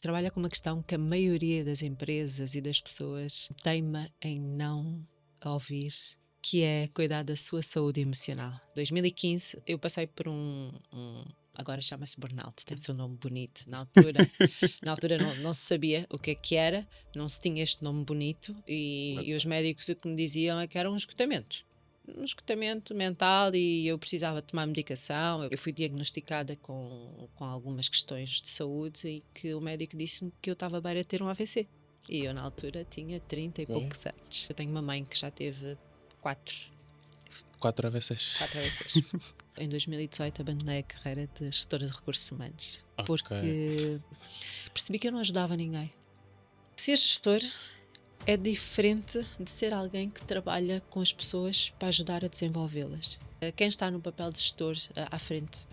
trabalha com uma questão que a maioria das empresas e das pessoas teima em não ouvir, que é cuidar da sua saúde emocional. 2015 eu passei por agora chama-se burnout, tem o seu nome bonito. Na altura não se sabia o que era, não se tinha este nome bonito e os médicos o que me diziam é que era um esgotamento mental e eu precisava tomar medicação. Eu fui diagnosticada com algumas questões de saúde e que o médico disse-me que eu estava à beira de ter um AVC. E eu, na altura, tinha 30 e poucos anos. Eu tenho uma mãe que já teve quatro 4 AVCs. AVCs. Em 2018 abandonei a carreira de gestora de recursos humanos. Ok. Porque percebi que eu não ajudava ninguém. Ser gestor é diferente de ser alguém que trabalha com as pessoas para ajudar a desenvolvê-las. Quem está no papel de gestor à frente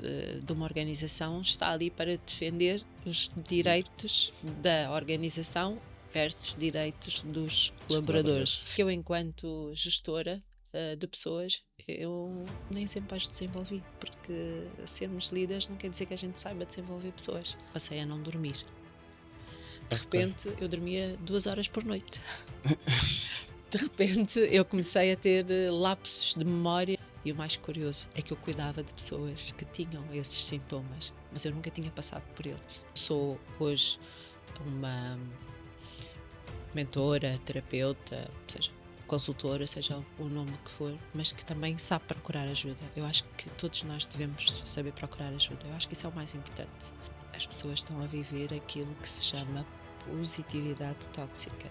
de uma organização está ali para defender os direitos da organização versus direitos dos colaboradores. Eu, enquanto gestora de pessoas, eu nem sempre as desenvolvi, porque sermos líderes não quer dizer que a gente saiba desenvolver pessoas. Passei a não dormir. De repente, eu dormia 2 horas por noite. De repente, eu comecei a ter lapsos de memória. E o mais curioso é que eu cuidava de pessoas que tinham esses sintomas, mas eu nunca tinha passado por eles. Sou hoje uma mentora, terapeuta, seja consultora, seja o nome que for, mas que também sabe procurar ajuda. Eu acho que todos nós devemos saber procurar ajuda. Eu acho que isso é o mais importante. As pessoas estão a viver aquilo que se chama positividade tóxica.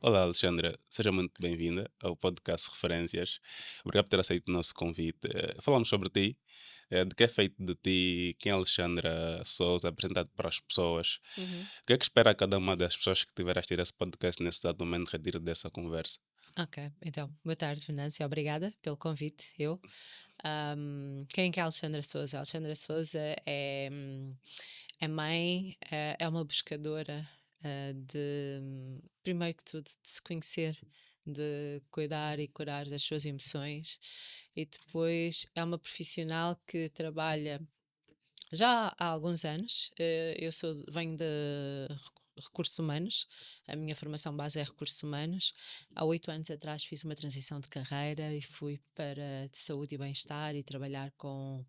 Olá, Alexandra. Seja muito bem-vinda ao podcast Referências. Obrigado por ter aceito o nosso convite. Falamos sobre ti, de que é feito de ti, quem é Alexandra Souza, apresentado para as pessoas. O que é que espera cada uma das pessoas que tiver a assistir esse podcast nesse exato momento retiro dessa conversa? Ok, então, boa tarde, Venância. Obrigada pelo convite. Quem é Alexandra Souza? Alexandra Souza é mãe, é uma buscadora primeiro que tudo, de se conhecer, de cuidar e curar das suas emoções, e depois é uma profissional que trabalha já há alguns anos. Venho de recursos humanos, a minha formação base é recursos humanos. Há 8 anos atrás fiz uma transição de carreira e fui para de saúde e bem-estar e trabalhar com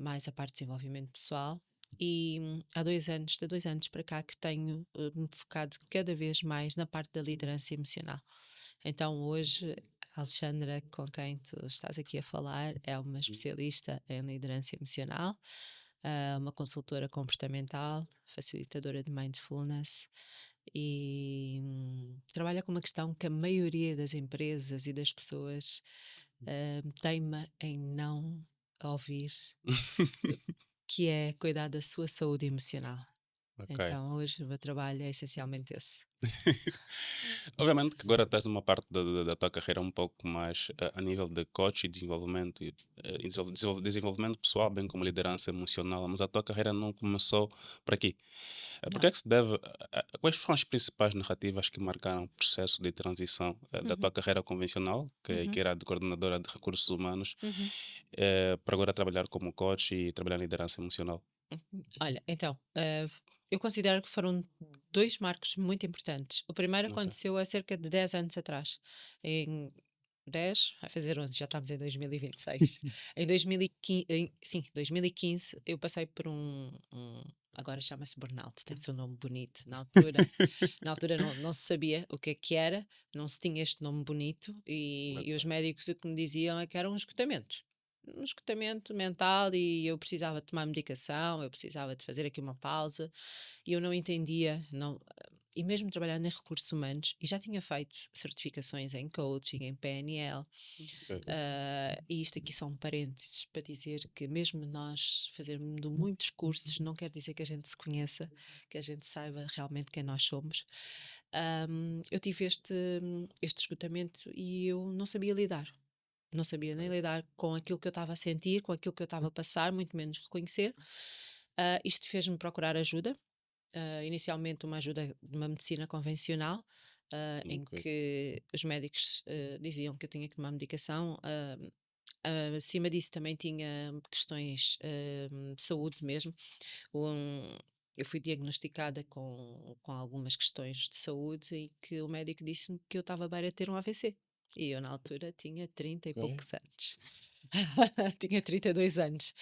mais a parte de desenvolvimento pessoal. E de 2 anos para cá que tenho me focado cada vez mais na parte da liderança emocional. Então hoje a Alexandra, com quem tu estás aqui a falar, é uma especialista em liderança emocional, uma consultora comportamental, facilitadora de mindfulness e trabalha com uma questão que a maioria das empresas e das pessoas teima em não ouvir, que é cuidar da sua saúde emocional. Ok. Então hoje o meu trabalho é essencialmente esse. Obviamente que agora estás numa parte da tua carreira um pouco mais a nível de coach e desenvolvimento, desenvolvimento pessoal, bem como liderança emocional, mas a tua carreira não começou por aqui. Por que Não. é que se deve, quais foram as principais narrativas que marcaram o processo de transição da tua carreira convencional, que era de coordenadora de recursos humanos, para agora trabalhar como coach e trabalhar em liderança emocional? Olha, então, eu considero que foram 2 marcos muito importantes. O primeiro Ok. aconteceu há cerca de 10 anos atrás. Em 10, vai fazer 11, já estamos em 2026. Em 2015, sim, 2015, eu passei por agora chama-se burnout, tem o seu nome bonito. Na altura não se sabia o que era, não se tinha este nome bonito e os médicos o que me diziam é que era um esgotamento mental e eu precisava de tomar medicação, eu precisava de fazer aqui uma pausa e eu não entendia, não, e mesmo trabalhando em recursos humanos, e já tinha feito certificações em coaching, em PNL, Ok. e isto aqui são parênteses para dizer que mesmo nós fazermos muitos cursos, não quer dizer que a gente se conheça, que a gente saiba realmente quem nós somos. Eu tive este esgotamento e eu não sabia lidar. Não sabia nem lidar com aquilo que eu estava a sentir, com aquilo que eu estava a passar, muito menos reconhecer. Isto fez-me procurar ajuda. Inicialmente uma ajuda de uma medicina convencional, em Ok. que os médicos diziam que eu tinha que tomar medicação acima disso também tinha questões de saúde mesmo. Um, eu fui diagnosticada com algumas questões de saúde e que o médico disse-me que eu estava à beira de ter um AVC. E eu, na altura, tinha 30 e Ok. poucos anos. Tinha 32 anos.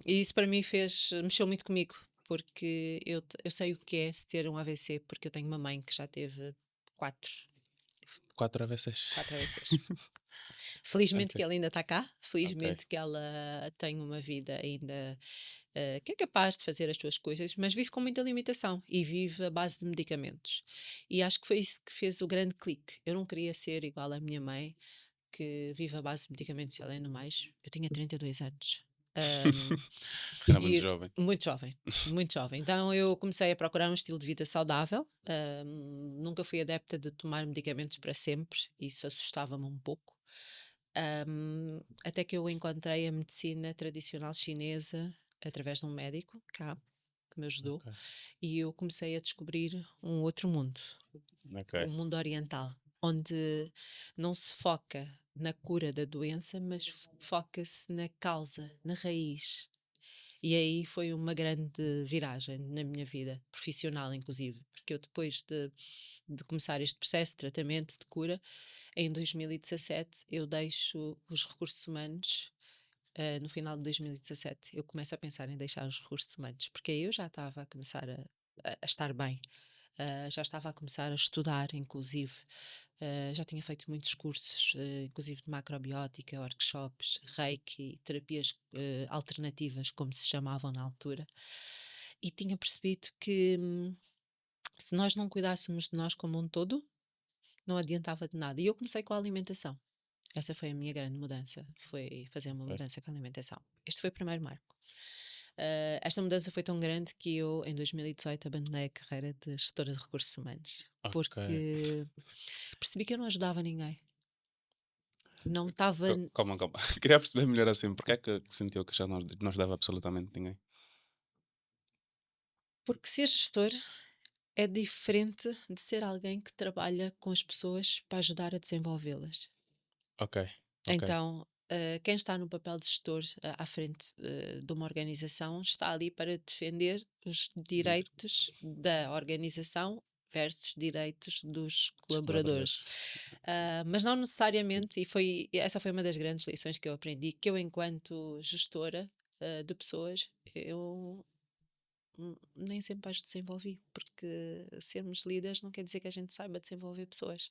E isso para mim mexeu muito comigo, porque eu sei o que é se ter um AVC, porque eu tenho uma mãe que já teve quatro, 4 AVCs. quatro AVCs. Felizmente Ok, que ela ainda está cá, ok. felizmente que ela tem uma vida ainda que é capaz de fazer as suas coisas, mas vive com muita limitação e vive à base de medicamentos. E acho que foi isso que fez o grande clique. Eu não queria ser igual à minha mãe, que vive à base de medicamentos e além do mais, eu tinha 32 anos. Ahm, Era muito e jovem. muito jovem, muito jovem. Então eu comecei a procurar um estilo de vida saudável. Nunca fui adepta de tomar medicamentos para sempre, isso assustava-me um pouco. Até que eu encontrei a medicina tradicional chinesa através de um médico cá que me ajudou Ok, e eu comecei a descobrir um outro mundo, ok. o mundo oriental, onde não se foca na cura da doença, mas foca-se na causa, na raiz. E aí foi uma grande viragem na minha vida, profissional inclusive, porque eu depois de começar este processo de tratamento, de cura, em 2017 eu deixo os recursos humanos. No final de 2017 eu começo a pensar em deixar os recursos humanos, porque aí eu já estava a começar a estar bem. Já estava a começar a estudar, inclusive. Já tinha feito muitos cursos, inclusive de macrobiótica, workshops, reiki, terapias alternativas, como se chamavam na altura. E tinha percebido que se nós não cuidássemos de nós como um todo, não adiantava de nada. E eu comecei com a alimentação. Essa foi a minha grande mudança, foi fazer uma Ok. mudança com a alimentação. Este foi o primeiro marco. Esta mudança foi tão grande que eu, em 2018, abandonei a carreira de gestora de recursos humanos, Ok. porque percebi que eu não ajudava ninguém. Não estava. Calma, calma. Queria perceber melhor assim, porque é que sentiu que já não ajudava absolutamente ninguém? Porque ser gestor é diferente de ser alguém que trabalha com as pessoas para ajudar a desenvolvê-las. Ok, ok. Então, quem está no papel de gestor à frente de uma organização está ali para defender os Diz, direitos da organização versus direitos dos dos colaboradores. colaboradores. Mas não necessariamente, essa foi uma das grandes lições que eu aprendi, que eu, enquanto gestora de pessoas, eu nem sempre as desenvolvi, porque sermos líderes não quer dizer que a gente saiba desenvolver pessoas.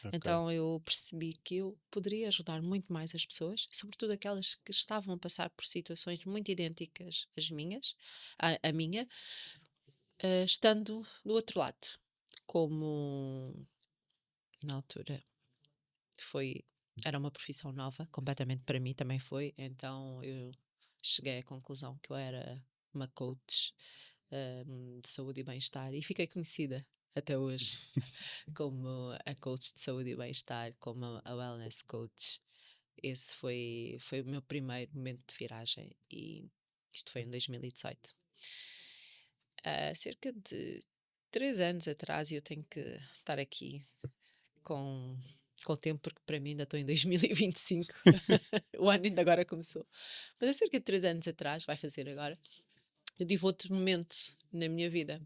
Ok. Então eu percebi que eu poderia ajudar muito mais as pessoas, sobretudo aquelas que estavam a passar por situações muito idênticas às minhas, à minha, estando do outro lado. Como na altura foi, era uma profissão nova, completamente para mim também foi, então eu cheguei à conclusão que eu era uma coach de saúde e bem-estar e fiquei conhecida até hoje como a coach de saúde e bem-estar, como a wellness coach. Esse foi o meu primeiro momento de viragem e isto foi em 2018. Há cerca de 3 anos atrás, e eu tenho que estar aqui com, com o tempo, porque para mim ainda estou em 2025, o ano ainda agora começou. Mas há cerca de 3 anos atrás, vai fazer agora, eu tive outro momento na minha vida.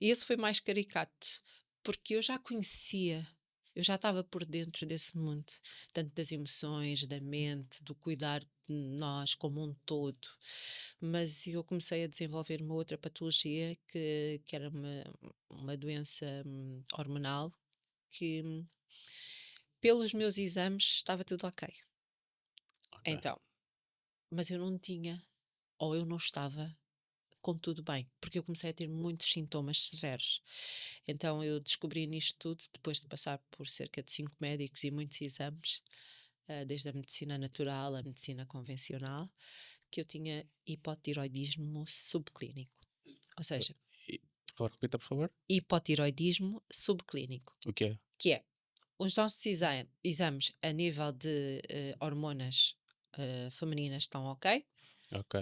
E esse foi mais caricato, porque eu já conhecia, eu já estava por dentro desse mundo, tanto das emoções, da mente, do cuidar de nós como um todo. Mas eu comecei a desenvolver uma outra patologia que era uma doença hormonal que, pelos meus exames, estava tudo ok. Ok. Então, mas eu não tinha, ou eu não estava com tudo bem, porque eu comecei a ter muitos sintomas severos. Então eu descobri nisto tudo, depois de passar por cerca de 5 médicos e muitos exames, desde a medicina natural à medicina convencional, que eu tinha hipotiroidismo subclínico. Ou seja, E, por favor, repita, por favor. hipotiroidismo subclínico, O que é? que é os nossos exames a nível de hormonas femininas estão ok, Ok.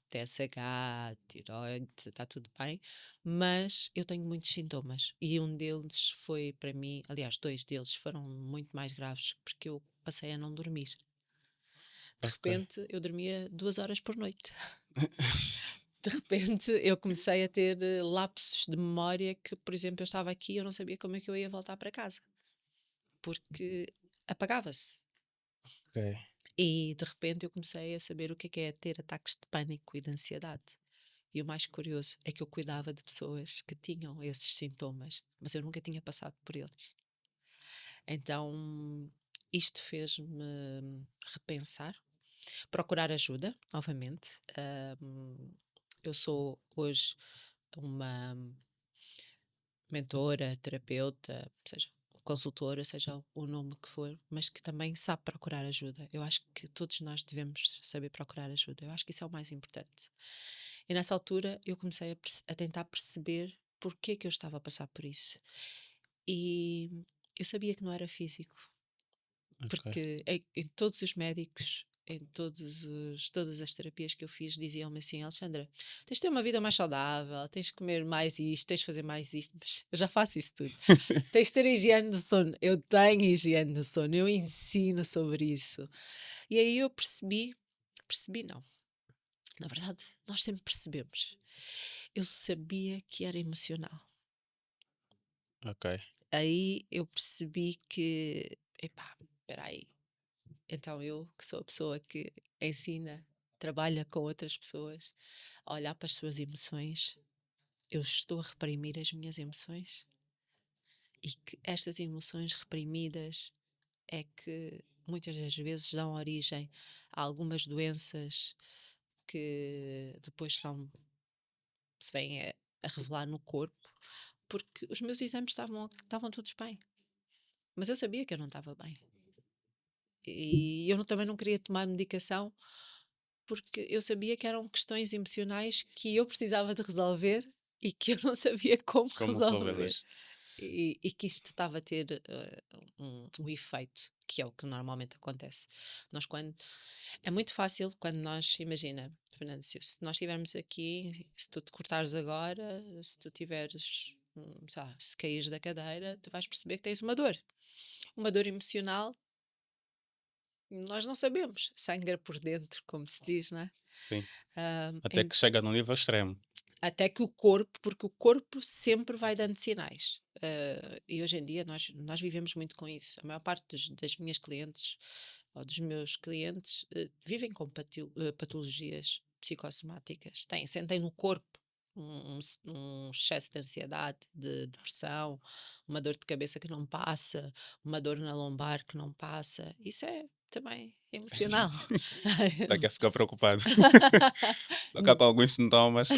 TSH, tiroide, está tudo bem, mas eu tenho muitos sintomas e um deles foi para mim, aliás, dois deles foram muito mais graves, porque eu passei a não dormir. De Ok. repente, eu dormia 2 horas por noite. De repente, eu comecei a ter lapsos de memória que, por exemplo, eu estava aqui e eu não sabia como é que eu ia voltar para casa. Porque apagava-se. Ok. E de repente eu comecei a saber o que é ter ataques de pânico e de ansiedade. E o mais curioso é que eu cuidava de pessoas que tinham esses sintomas, mas eu nunca tinha passado por eles. Então, isto fez-me repensar, procurar ajuda, novamente. Eu sou hoje uma mentora, terapeuta, seja consultora, seja o nome que for, mas que também sabe procurar ajuda. Eu acho que todos nós devemos saber procurar ajuda. Eu acho que isso é o mais importante. E nessa altura eu comecei a tentar perceber porque que eu estava a passar por isso. E eu sabia que não era físico, Ok. porque em todos os médicos, todas as terapias que eu fiz, diziam-me assim: Alexandra, tens de ter uma vida mais saudável, tens de comer mais isto, tens de fazer mais isto, mas eu já faço isso tudo. Tens de ter higiene do sono. Eu tenho higiene do sono, eu ensino sobre isso. E aí eu percebi não. Na verdade, nós sempre percebemos. Eu sabia que era emocional. Ok. Aí eu percebi que, epá, espera aí. Então eu, que sou a pessoa que ensina, trabalha com outras pessoas, a olhar para as suas emoções, eu estou a reprimir as minhas emoções e que estas emoções reprimidas é que muitas das vezes dão origem a algumas doenças que depois se vêm a revelar no corpo, porque os meus exames estavam todos bem, mas eu sabia que eu não estava bem. E eu também não queria tomar medicação porque eu sabia que eram questões emocionais que eu precisava de resolver e que eu não sabia como Como resolver. resolvê-las? E que isto estava a ter um efeito, que é o que normalmente acontece. Nós, quando. É muito fácil quando nós. Imagina, Fernando, se nós estivermos aqui, se tu te cortares agora, se tu tiveres. Sei lá, se caís da cadeira, tu vais perceber que tens uma dor. Uma dor emocional, nós não sabemos. Sangra por dentro, como se diz, não é? Sim. Ah, Até que chega num nível extremo. até que o corpo, porque o corpo sempre vai dando sinais. E hoje em dia nós vivemos muito com isso. A maior parte das minhas clientes ou dos meus clientes vivem com patologias psicossomáticas. Sentem no corpo um excesso de ansiedade, de depressão, uma dor de cabeça que não passa, uma dor na lombar que não passa. Isso é também emocional. Daqui a ficar preocupado. Daqui com alguns sintomas.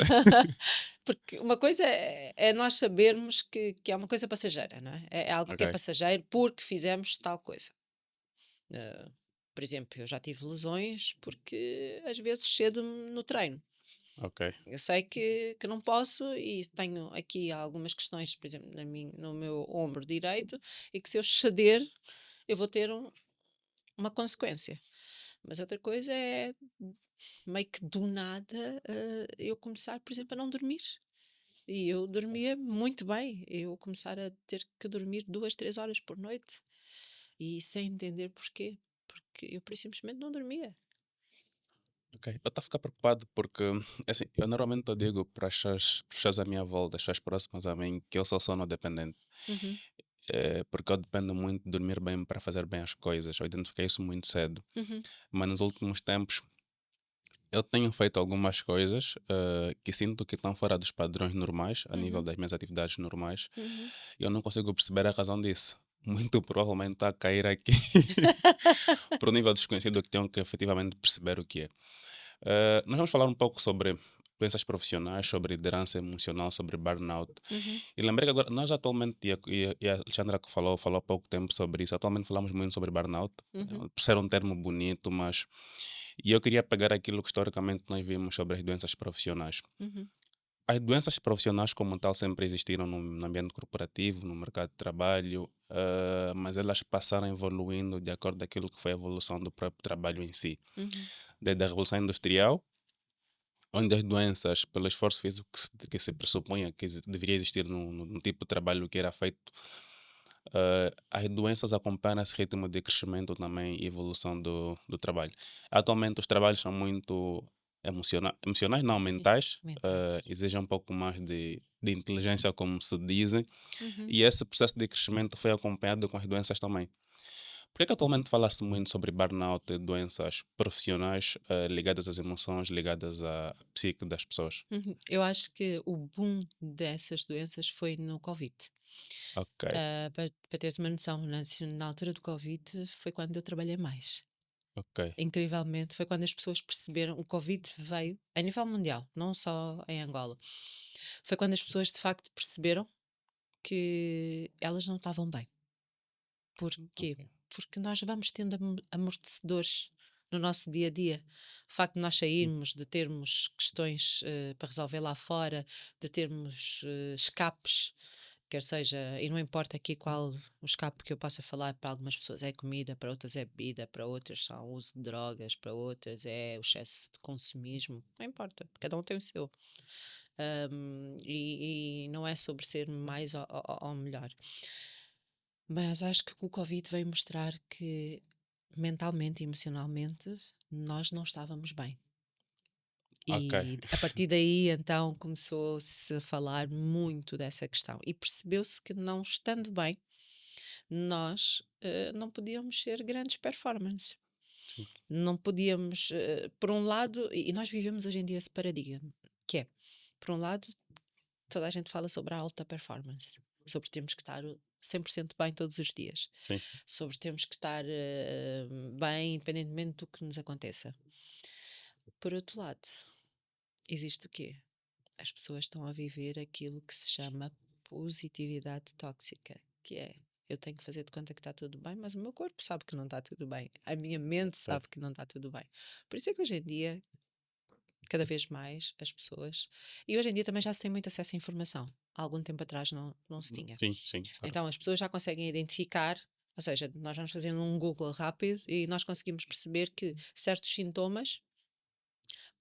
Porque uma coisa é nós sabermos que é uma coisa passageira, não é? É algo que é Ok. passageiro porque fizemos tal coisa. Eh, por exemplo, eu já tive lesões porque às vezes cedo-me no treino. Ok. Eu sei que não posso e tenho aqui algumas questões, por exemplo, no meu ombro direito, e que se eu ceder, eu vou ter uma consequência. Mas outra coisa é meio que do nada eu começar, por exemplo, a não dormir. E eu dormia muito bem. Eu começar a ter que dormir 2, 3 horas por noite. E sem entender porquê. Porque eu, por simplesmente, não dormia. Ok. Eu estou a ficar preocupado porque, assim, eu normalmente eu digo para as pessoas à minha volta, as pessoas próximas a mim, que eu sou sono dependente. Uhum, Porque eu dependo muito de dormir bem para fazer bem as coisas. Eu identifiquei isso muito cedo. uhum, Mas nos últimos tempos eu tenho feito algumas coisas que sinto que estão fora dos padrões normais, a nível uhum, das minhas atividades normais, uhum. e eu não consigo perceber a razão disso. Muito provavelmente está a cair aqui para o nível desconhecido que tenho que efetivamente perceber o que é. Nós vamos falar um pouco sobre doenças profissionais, sobre liderança emocional, sobre burnout. Uhum, E lembrei que agora, nós atualmente, e a Alexandra que falou há pouco tempo sobre isso, atualmente falamos muito sobre burnout, uhum, por ser um termo bonito, mas. E eu queria pegar aquilo que historicamente nós vimos sobre as doenças profissionais. uhum, As doenças profissionais, como tal, sempre existiram no ambiente corporativo, no mercado de trabalho, mas elas passaram evoluindo de acordo com aquilo que foi a evolução do próprio trabalho em si. uhum, Desde a Revolução Industrial, onde as doenças, pelo esforço físico que se pressupunha que deveria existir no tipo de trabalho que era feito as doenças acompanham esse ritmo de crescimento também e evolução do trabalho. Atualmente os trabalhos são muito emocionais, não Sim, mentais, mentais. exigem um pouco mais de inteligência, como se dizem, Uhum. e esse processo de crescimento foi acompanhado com as doenças também. Por que atualmente fala-se muito sobre burnout e doenças profissionais ligadas às emoções, ligadas à psique das pessoas? Uhum. Eu acho que o boom dessas doenças foi no Covid. Ok, Para teres uma noção, na altura do Covid foi quando eu trabalhei mais. ok, Incrivelmente, foi quando as pessoas perceberam, o Covid veio a nível mundial, não só em Angola. Foi quando as pessoas de facto perceberam que elas não estavam bem. Porquê? ok. Porque nós vamos tendo amortecedores no nosso dia a dia. O facto de nós sairmos, de termos questões para resolver lá fora, de termos escapes, quer seja, e não importa aqui qual o escape que eu possa falar, para algumas pessoas é comida, para outras é bebida, para outras são o uso de drogas, para outras é o excesso de consumismo, não importa, cada um tem o seu. E não é sobre ser mais ou melhor. Mas acho que o Covid veio mostrar que mentalmente e emocionalmente nós não estávamos bem. Ok, E a partir daí então começou-se a falar muito dessa questão e percebeu-se que não estando bem, nós não podíamos ser grandes performance. sim, Não podíamos, por um lado, e nós vivemos hoje em dia esse paradigma, que é, por um lado, toda a gente fala sobre a alta performance, sobre termos que estar 100% bem todos os dias, sim, sobre termos que estar bem independentemente do que nos aconteça. Por outro lado, existe o quê? As pessoas estão a viver aquilo que se chama positividade tóxica, que é eu tenho que fazer de conta que está tudo bem, mas o meu corpo sabe que não está tudo bem, a minha mente ok. sabe que não está tudo bem. Por isso é que hoje em dia, cada vez mais, as pessoas. E hoje em dia também já se tem muito acesso à informação. Há algum tempo atrás não se tinha. Sim, sim, claro. Então as pessoas já conseguem identificar, ou seja, nós vamos fazendo um Google rápido e nós conseguimos perceber que certos sintomas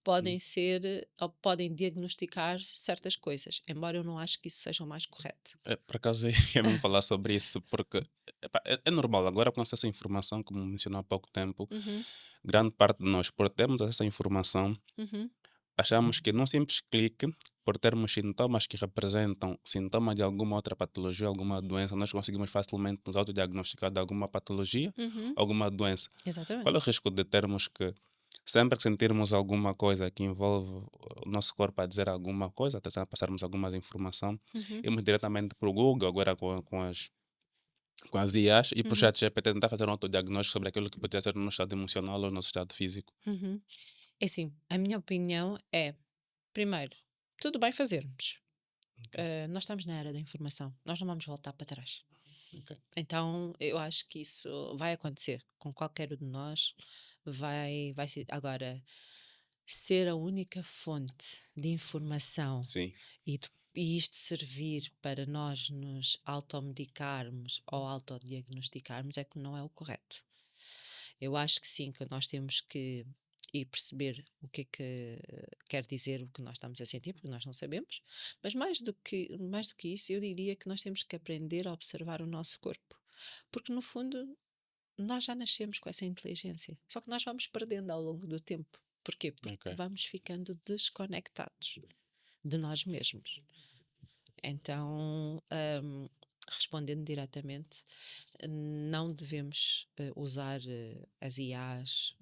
Hum. podem ser ou podem diagnosticar certas coisas, embora eu não acho que isso seja o mais correto. Por acaso eu ia mesmo falar sobre isso, porque epá, é normal, agora com acesso à informação, como mencionou há pouco tempo, Uhum, grande parte de nós, por termos acesso à informação, uhum, achamos que num simples clique, por termos sintomas que representam sintomas de alguma outra patologia, alguma doença, nós conseguimos facilmente nos autodiagnosticar de alguma patologia, uhum, alguma doença. Qual exatamente. é o risco de termos que, sempre que sentirmos alguma coisa que envolve o nosso corpo a dizer alguma coisa, até a passarmos alguma informação, Uhum, irmos diretamente para o Google, agora com as IAs, e para o uhum, chat GPT tentar fazer um autodiagnóstico sobre aquilo que poderia ser no nosso estado emocional ou no nosso estado físico? uhum. É assim, a minha opinião é, primeiro, tudo bem fazermos. Ok, Nós estamos na era da informação, nós não vamos voltar para trás. ok, Então, eu acho que isso vai acontecer com qualquer um de nós. Vai ser. Agora, ser a única fonte de informação sim, e isto servir para nós nos automedicarmos ou autodiagnosticarmos é que não é o correto. Eu acho que sim, que nós temos que ir perceber o que é que quer dizer o que nós estamos a sentir, porque nós não sabemos, mas mais do que isso, eu diria que nós temos que aprender a observar o nosso corpo, porque no fundo nós já nascemos com essa inteligência, só que nós vamos perdendo ao longo do tempo. Porquê? ok, Porque vamos ficando desconectados de nós mesmos. Então, respondendo diretamente, não devemos usar as IAs,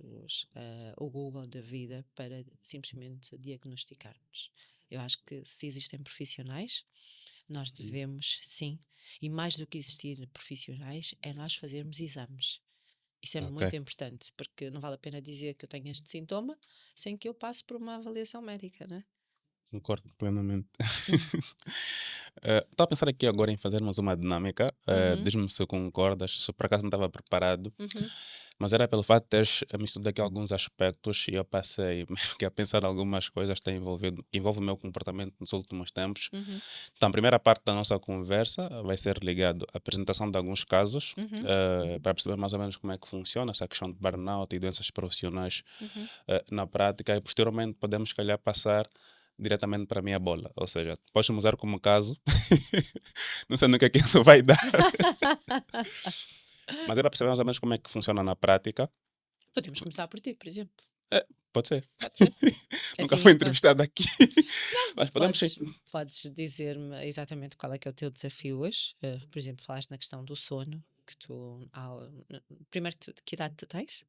o Google da vida para simplesmente diagnosticarmos. Eu acho que se existem profissionais, nós hum, devemos, sim, e mais do que existir profissionais, é nós fazermos exames. Isso é ok, muito importante, porque não vale a pena dizer que eu tenho este sintoma sem que eu passe por uma avaliação médica, né? concordo plenamente. Hum. Estou a pensar aqui agora em fazermos uma dinâmica. Uhum, Diz-me se concordas, se por acaso não estava preparado, uhum, mas era pelo fato de teres misturado aqui alguns aspectos e eu passei que a pensar algumas coisas que têm envolvido, que envolvem o meu comportamento nos últimos tempos. uhum, Então, a primeira parte da nossa conversa vai ser ligado à apresentação de alguns casos, uhum, para perceber mais ou menos como é que funciona essa questão de burnout e doenças profissionais uhum, na prática, e posteriormente podemos, se calhar, passar diretamente para a minha bola. Ou seja, podes me usar como caso, não sei no que é que isso vai dar, mas é para perceber mais ou menos como é que funciona na prática. Podemos começar por ti, por exemplo. É, pode ser. Pode ser? Nunca Assim fui eu conto. entrevistado aqui, Não, mas podemos sim. podes dizer-me exatamente qual é que é o teu desafio hoje. Por exemplo, falaste na questão do sono, que tu. Primeiro, que idade tu tens?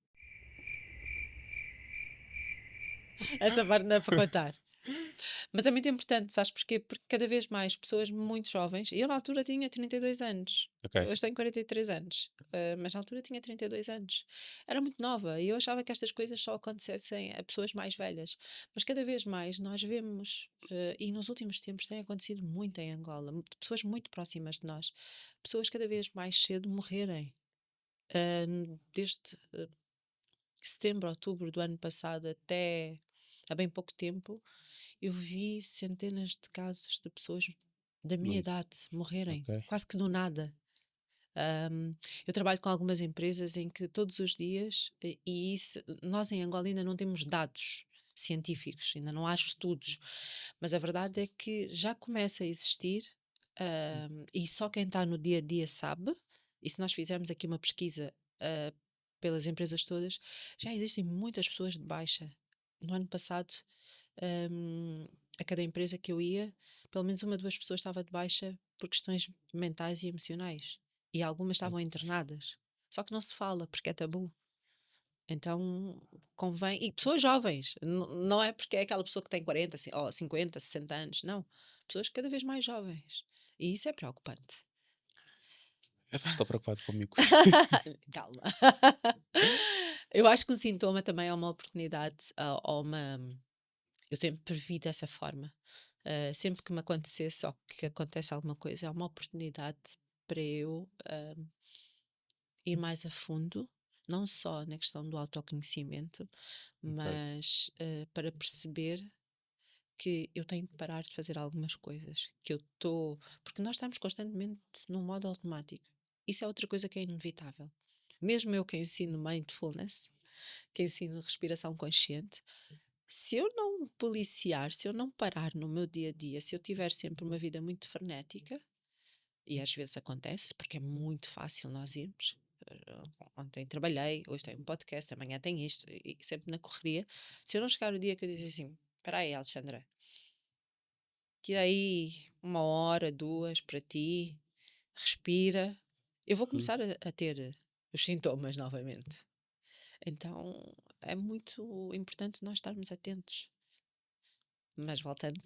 Essa parte não é para contar. Mas é muito importante, sabes porquê? Porque cada vez mais pessoas muito jovens, e eu na altura tinha 32 anos, Ok, hoje tenho 43 anos, mas na altura tinha 32 anos. Era muito nova e eu achava que estas coisas só acontecessem a pessoas mais velhas. Mas cada vez mais nós vemos, e nos últimos tempos tem acontecido muito em Angola, pessoas muito próximas de nós, pessoas cada vez mais cedo morrerem. Desde setembro, outubro do ano passado até há bem pouco tempo, eu vi centenas de casos de pessoas da minha muito. idade morrerem, Ok, quase que do nada. Eu trabalho com algumas empresas em que todos os dias, e isso, nós em Angola ainda não temos dados científicos, ainda não há estudos, mas a verdade é que já começa a existir, e só quem está no dia a dia sabe, e se nós fizermos aqui uma pesquisa, pelas empresas todas, já existem muitas pessoas de baixa. No ano passado, hum, a cada empresa que eu ia, pelo menos uma, duas pessoas estava de baixa por questões mentais e emocionais. E algumas estavam internadas. Só que não se fala, porque é tabu. Então, convém. E pessoas jovens. Não é porque é aquela pessoa que tem 40, ou 50, 60 anos. Não. Pessoas cada vez mais jovens. E isso é preocupante. estou preocupado comigo. Calma. Eu acho que um sintoma também é uma oportunidade, ou uma. Eu sempre vi dessa forma. Sempre que me acontecesse ou que acontece alguma coisa, é uma oportunidade para eu ir mais a fundo, não só na questão do autoconhecimento, Ok, mas para perceber que eu tenho de parar de fazer algumas coisas, que eu estou. Porque nós estamos constantemente num modo automático. Isso é outra coisa que é inevitável. Mesmo eu que ensino mindfulness, que ensino respiração consciente, se eu não policiar, se eu não parar no meu dia a dia, se eu tiver sempre uma vida muito frenética, e às vezes acontece, porque é muito fácil nós irmos. Ontem trabalhei, hoje tenho um podcast, amanhã tenho isto, e sempre na correria. Se eu não chegar o dia que eu dizer assim: espera aí, Alexandra, tira aí uma hora, duas para ti, respira, eu vou hum. começar a ter os sintomas novamente. Então é muito importante nós estarmos atentos. Mas voltando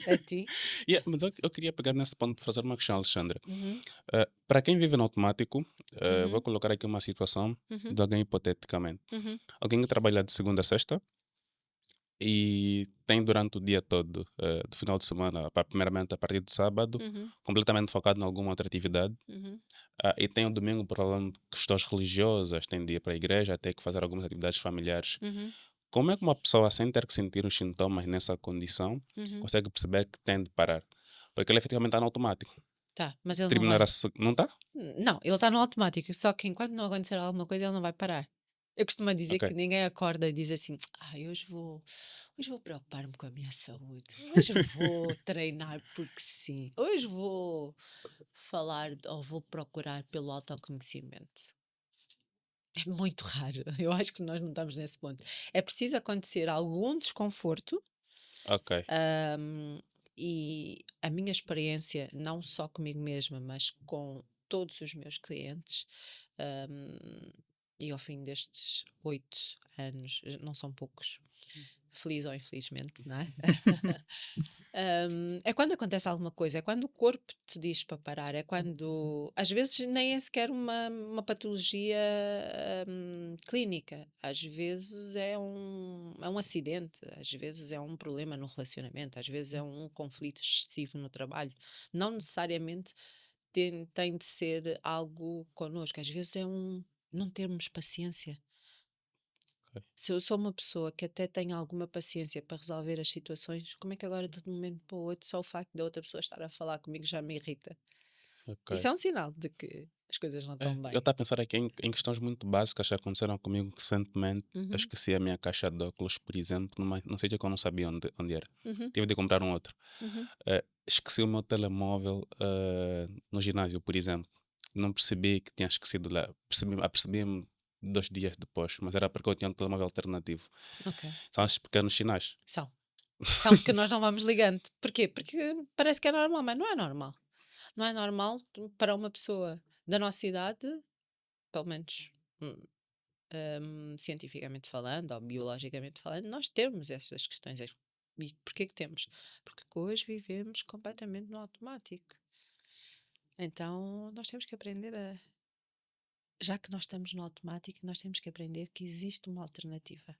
a ti. Yeah, mas eu queria pegar nesse ponto de fazer uma questão, Alexandra. Uhum, Para quem vive no automático, vou uhum, colocar aqui uma situação uhum, de alguém hipoteticamente. uhum, Alguém que trabalha de segunda a sexta e tem durante o dia todo, do final de semana, primeiramente a partir de sábado, uhum, completamente focado em alguma outra atividade. uhum, E tem o domingo por algumas questões religiosas, tem de ir para a igreja, tem que fazer algumas atividades familiares. uhum, Como é que uma pessoa, sem ter que sentir os sintomas nessa condição, uhum. consegue perceber que tem de parar? Porque ele efetivamente está no automático. Tá, mas ele não Terminar vai. Não está? Não, ele está no automático, só que enquanto não acontecer alguma coisa, ele não vai parar. Eu costumo dizer Ok. que ninguém acorda e diz assim: hoje vou preocupar-me com a minha saúde, hoje vou treinar porque sim, hoje vou falar ou vou procurar pelo autoconhecimento. É muito raro. Eu acho que nós não estamos nesse ponto. É preciso acontecer algum desconforto. Ok. Um, e a minha experiência, não só comigo mesma, mas com todos os meus clientes, um, e ao fim destes 8 anos, não são poucos, feliz ou infelizmente, não é? É quando acontece alguma coisa, é quando o corpo te diz para parar, é quando, às vezes, nem é sequer uma patologia clínica, às vezes é um acidente, às vezes é um problema no relacionamento, às vezes é um conflito excessivo no trabalho. Não necessariamente tem de ser algo connosco, às vezes é não termos paciência. Ok. Se eu sou uma pessoa que até tem alguma paciência para resolver as situações, como é que agora de um momento para o outro só o facto da outra pessoa estar a falar comigo já me irrita? Ok. Isso é um sinal de que as coisas não É, estão eu bem. estava a pensar aqui em questões muito básicas que aconteceram comigo recentemente. Eu Uhum, esqueci a minha caixa de óculos, por exemplo, num sítio que eu não sabia onde era. uhum, Tive de comprar um outro. uhum. Esqueci o meu telemóvel no ginásio, por exemplo. Não percebi que tinha esquecido lá. Apercebi-me 2 dias depois, mas era porque eu tinha um telemóvel alternativo. Ok. São esses pequenos sinais. São. São que nós não vamos ligando. Porquê? Porque parece que é normal, mas não é normal. Não é normal para uma pessoa da nossa idade, pelo menos hum, cientificamente falando ou biologicamente falando, nós termos essas questões. E porquê que temos? Porque hoje vivemos completamente no automático. Então nós temos que aprender a. Já que nós estamos no automático, nós temos que aprender que existe uma alternativa.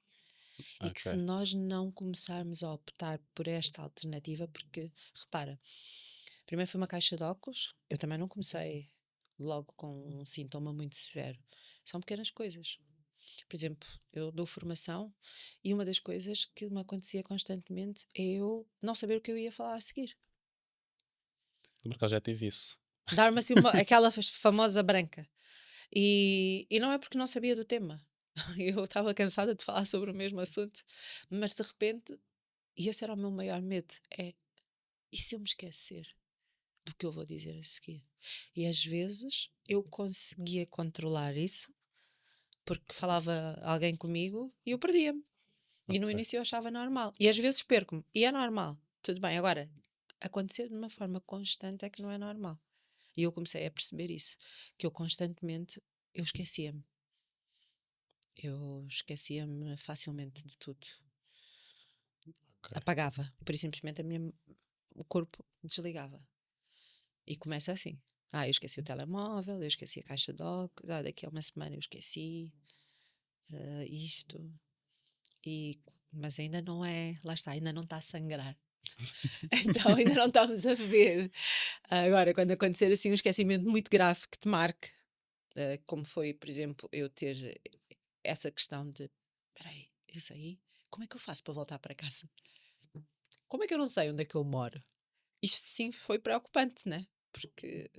E que se Ok. nós não começarmos a optar por esta alternativa, porque, repara, primeiro foi uma caixa de óculos, eu também não comecei logo com um sintoma muito severo. São pequenas coisas. Por exemplo, eu dou formação e uma das coisas que me acontecia constantemente é eu não saber o que eu ia falar a seguir. Porque eu já tive isso. Dar-me assim aquela famosa branca. E não é porque não sabia do tema. Eu estava cansada de falar sobre o mesmo assunto, mas de repente, e esse era o meu maior medo, e se eu me esquecer do que eu vou dizer a seguir? E às vezes eu conseguia controlar isso, porque falava alguém comigo e eu perdia-me. E no Ok. início eu achava normal. E às vezes perco-me. E é normal. Tudo bem. Agora, acontecer de uma forma constante é que não é normal. E eu comecei a perceber isso. Que eu constantemente, eu esquecia-me. Eu esquecia-me facilmente de tudo. Ok. Apagava. Por isso simplesmente o corpo desligava. E começa assim. Eu esqueci o telemóvel, eu esqueci a caixa de óculos, daqui a uma semana eu esqueci isto. Mas ainda não é, lá está, ainda não está a sangrar. Então ainda não estamos a ver. Agora, quando acontecer assim um esquecimento muito grave que te marque, como foi, por exemplo, eu ter essa questão de espera aí, eu saí, como é que eu faço para voltar para casa? Como é que eu não sei onde é que eu moro? Isto sim foi preocupante, né? Porque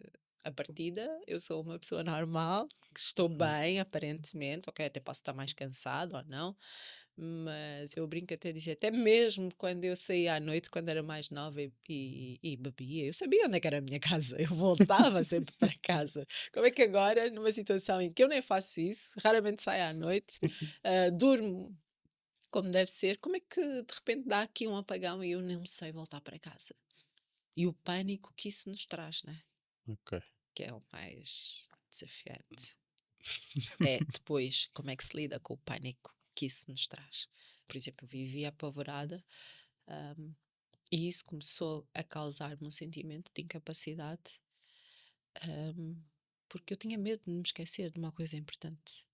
a partida eu sou uma pessoa normal, que estou Uhum. bem, aparentemente, ok, até posso estar mais cansado ou não, mas eu brinco até a dizer, até mesmo quando eu saía à noite, quando era mais nova e bebia, eu sabia onde é que era a minha casa, eu voltava sempre para casa. Como é que agora, numa situação em que eu nem faço isso, raramente saio à noite, durmo como deve ser, como é que de repente dá aqui um apagão e eu não sei voltar para casa? E o pânico que isso nos traz, né? Ok. Que é o mais desafiante. É depois como é que se lida com o pânico que isso nos traz. Por exemplo, eu vivia apavorada, ahm, e isso começou a causar-me um sentimento de incapacidade, ahm, porque eu tinha medo de me esquecer de uma coisa importante.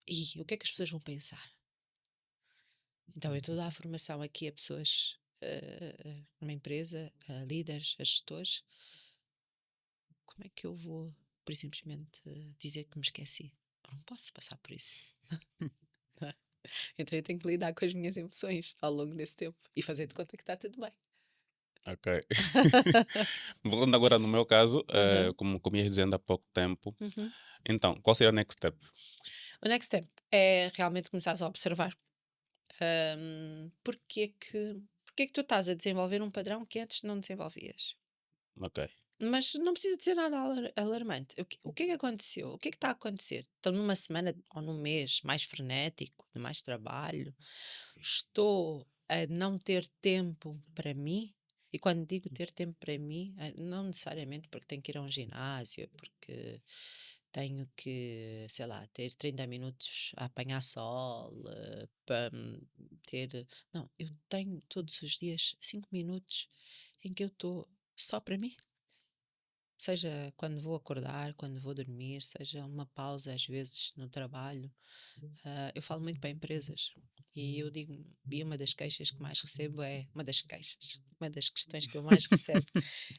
E o que é que as pessoas vão pensar? Então, eu estou a dar a formação aqui a pessoas numa empresa, a líderes, a gestores. Como é que eu vou, por simplesmente, dizer que me esqueci? Eu não posso passar por isso. Não é? Então eu tenho que lidar com as minhas emoções ao longo desse tempo e fazer de conta que está tudo bem. Ok. Voltando agora no meu caso, Aham, como ias dizendo há pouco tempo, uhum. então, qual seria o next step? O next step é realmente começares a observar porque é que tu estás a desenvolver um padrão que antes não desenvolvias. Ok. Mas não precisa de ser nada alarmante. O que é que aconteceu? O que é que está a acontecer? Estou numa semana ou num mês mais frenético, de mais trabalho? Estou a não ter tempo para mim? E quando digo ter tempo para mim, não necessariamente porque tenho que ir a um ginásio, porque tenho que, sei lá, ter 30 minutos a apanhar sol, para ter. Não, eu tenho todos os dias 5 minutos em que eu estou só para mim. Seja quando vou acordar, quando vou dormir, seja uma pausa às vezes no trabalho. Eu falo muito para empresas e eu digo, e uma das queixas que mais recebo é, uma das queixas, uma das questões que eu mais recebo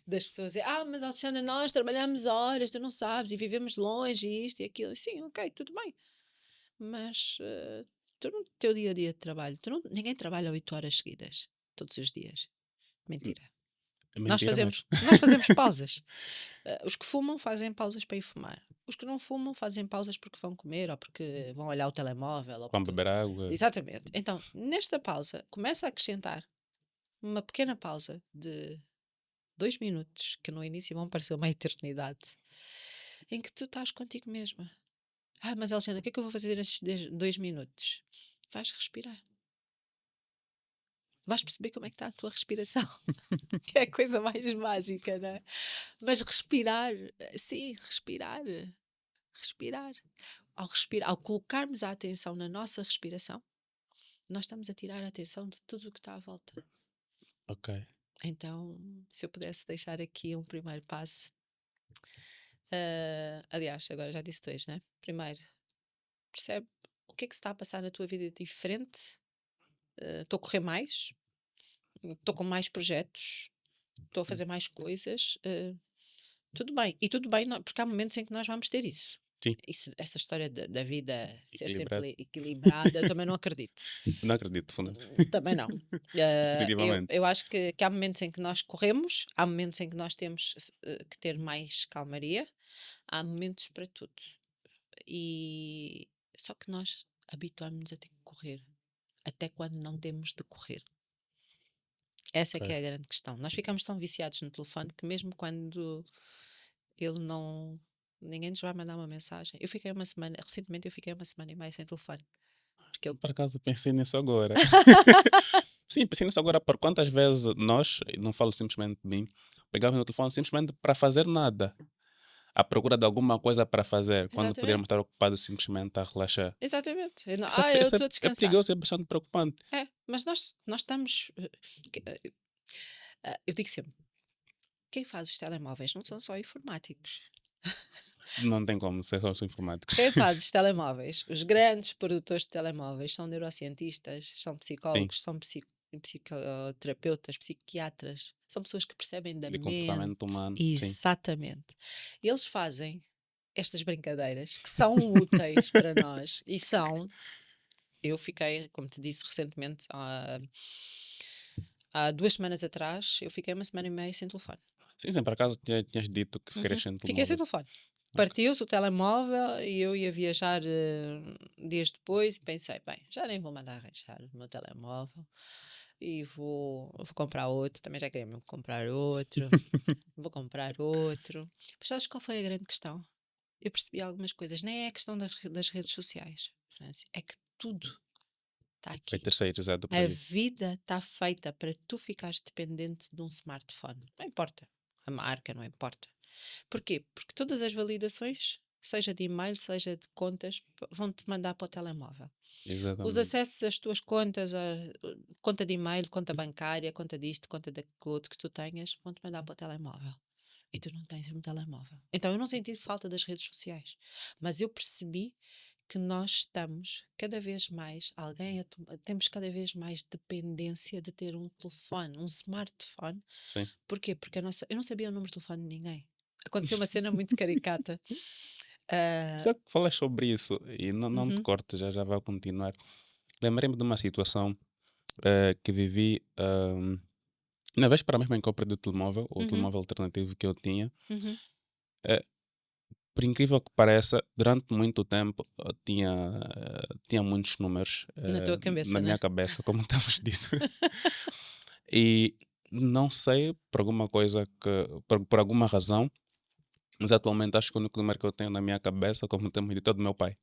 das pessoas é, mas Alexandra, nós trabalhamos horas, tu não sabes, e vivemos longe, e isto e aquilo. Sim, ok, tudo bem, mas tu no teu dia a dia de trabalho, ninguém trabalha 8 horas seguidas, todos os dias. Mentira. É mentira mesmo. Nós fazemos pausas. Os que fumam fazem pausas para ir fumar. Os que não fumam fazem pausas porque vão comer ou porque vão olhar o telemóvel. Ou Vão porque... beber água. Exatamente. Então, nesta pausa, começa a acrescentar uma pequena pausa de 2 minutos, que no início vão parecer uma eternidade, em que tu estás contigo mesma. Mas Alexandra, o que é que eu vou fazer nestes 2 minutos? Vais respirar. Vais perceber como é que está a tua respiração. Que é a coisa mais básica, não é? Mas respirar, sim, respirar. Respirar. Ao colocarmos a atenção na nossa respiração, nós estamos a tirar a atenção de tudo o que está à volta. Ok. Então, se eu pudesse deixar aqui um primeiro passo, aliás, agora já disse dois, né? Primeiro, percebe o que é que se está a passar na tua vida diferente. Estou a correr mais, estou com mais projetos, estou a fazer mais coisas. Tudo bem. E tudo bem, porque há momentos em que nós vamos ter isso. Sim. Essa história da vida ser Equilibrado. sempre equilibrada, eu também não acredito. Não acredito, fundo. Também não. Definitivamente. Eu acho que há momentos em que nós corremos, há momentos em que nós temos que ter mais calmaria, há momentos para tudo. E só que nós habituamos-nos a ter que correr, até quando não temos de correr. Essa é que Ok. é a grande questão. Nós ficamos tão viciados no telefone que mesmo quando ele não... Ninguém nos vai mandar uma mensagem. Recentemente eu fiquei uma semana e meia sem telefone. Porque ele... Por acaso pensei nisso agora. Sim, pensei nisso agora por quantas vezes nós, e não falo simplesmente de mim, pegávamos no telefone simplesmente para fazer nada. À procura de alguma coisa para fazer, quando poderíamos Exatamente. estar ocupados simplesmente a relaxar. Exatamente. Isso Eu isso estou a é descansar. perigoso, é bastante preocupante. Mas nós estamos... eu digo sempre, quem faz os telemóveis não são só informáticos. Não tem como ser só os informáticos. Quem faz os telemóveis, os grandes produtores de telemóveis, são neurocientistas, são Sim. psicólogos, são psicoterapeutas, psiquiatras, são pessoas que percebem da De mente. comportamento humano. Sim. Exatamente. Eles fazem estas brincadeiras que são úteis para nós e são. Eu fiquei, como te disse recentemente, há 2 semanas atrás, eu fiquei uma semana e meia sem telefone. Sim, por acaso tinhas dito que ficarias sem Fiquei sem telemóvel. telefone. Partiu-se o telemóvel e eu ia viajar dias depois e pensei, bem, já nem vou mandar arranjar o meu telemóvel e vou comprar outro, também já queria mesmo comprar outro, vou comprar outro. Mas sabes qual foi a grande questão? Eu percebi algumas coisas, nem é a questão das redes sociais, Franci, é que tudo está aqui. Foi terceiros, é do A país. vida está feita para tu ficares dependente de um smartphone. Não importa. A marca, não importa. Porquê? Porque todas as validações, seja de e-mail, seja de contas, vão-te mandar para o telemóvel. Os Exatamente. acessos às tuas contas, a conta de e-mail, conta bancária, conta disto, conta daquilo outro que tu tenhas, vão-te mandar para o telemóvel. E tu não tens um telemóvel. Então eu não senti falta das redes sociais. Mas eu percebi que nós estamos cada vez mais, temos cada vez mais dependência de ter um telefone, um smartphone. Sim. Porquê? Porque eu não sabia o número de telefone de ninguém. Aconteceu uma cena muito caricata. Já que falas sobre isso, e não te Uhum, cortes, já vai continuar. Lembrei-me de uma situação que vivi na véspera mesmo em que eu perdi o uhum, telemóvel alternativo que eu tinha. uhum. Por incrível que pareça, durante muito tempo eu tinha muitos números Na tua na cabeça, minha né? cabeça, como estavas dito. E não sei, por alguma coisa por alguma razão, mas atualmente acho que o único número que eu tenho na minha cabeça, como temos dito, é do meu pai.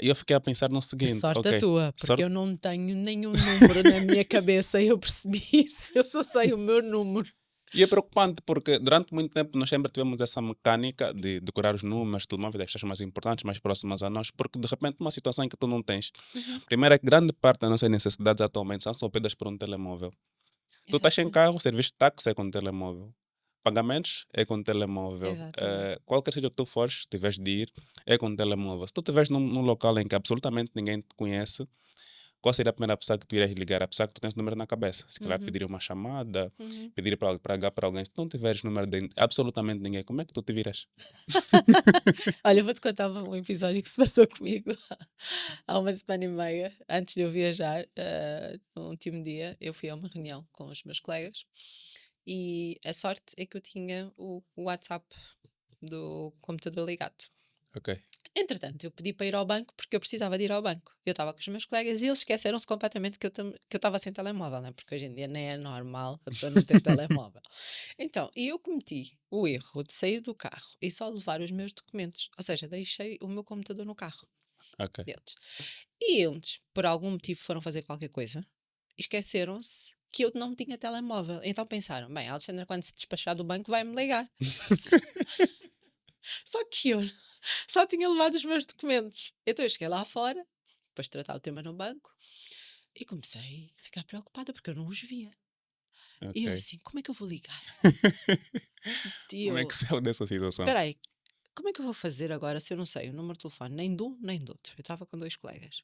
E eu fiquei a pensar no Que seguinte, sorte a ok, tua, porque sorte. eu não tenho nenhum número na minha cabeça e eu percebi isso. Eu só sei o meu número. E é preocupante porque durante muito tempo nós sempre tivemos essa mecânica de decorar os números, tudo mais, das pessoas mais importantes, mais próximas a nós, porque de repente uma situação em que tu não tens. Uhum. Primeiro é que grande parte das nossas necessidades atualmente são supridas por um telemóvel. Tu estás sem Exatamente. carro, serviço de táxi é com telemóvel. Pagamentos é com telemóvel. Exatamente. Qualquer seja o que tu fores, tiveres de ir, é com telemóvel. Se tu estiveres num local em que absolutamente ninguém te conhece, qual seria a primeira pessoa que tu irias ligar? A pessoa que tu tens o número na cabeça. Se calhar Uhum. pedir uma chamada, Uhum. pedir para ligar para alguém. Se não tiveres número de absolutamente ninguém, como é que tu te viras? Olha, eu vou-te contar um episódio que se passou comigo há uma semana e meia, antes de eu viajar. No último dia, eu fui a uma reunião com os meus colegas E a sorte é que eu tinha o WhatsApp do computador ligado. Ok. Entretanto, eu pedi para ir ao banco porque eu precisava de ir ao banco. Eu estava com os meus colegas e eles esqueceram-se completamente que eu estava sem telemóvel, né? Porque hoje em dia nem é normal a pessoa não ter telemóvel. Então, e eu cometi o erro de sair do carro e só levar os meus documentos. Ou seja, deixei o meu computador no carro Ok. deles. E eles, por algum motivo, foram fazer qualquer coisa e esqueceram-se que eu não tinha telemóvel. Então pensaram: bem, a Alexandra, quando se despachar do banco, vai-me ligar. Só que eu só tinha levado os meus documentos. Então eu cheguei lá fora, depois de tratar o tema no banco, e comecei a ficar preocupada porque eu não os via. E eu Ok. assim: como é que eu vou ligar? E Como é que eu: saiu dessa situação? espera aí, como é que eu vou fazer agora se eu não sei o número de telefone nem de um nem do outro? Eu estava com dois colegas.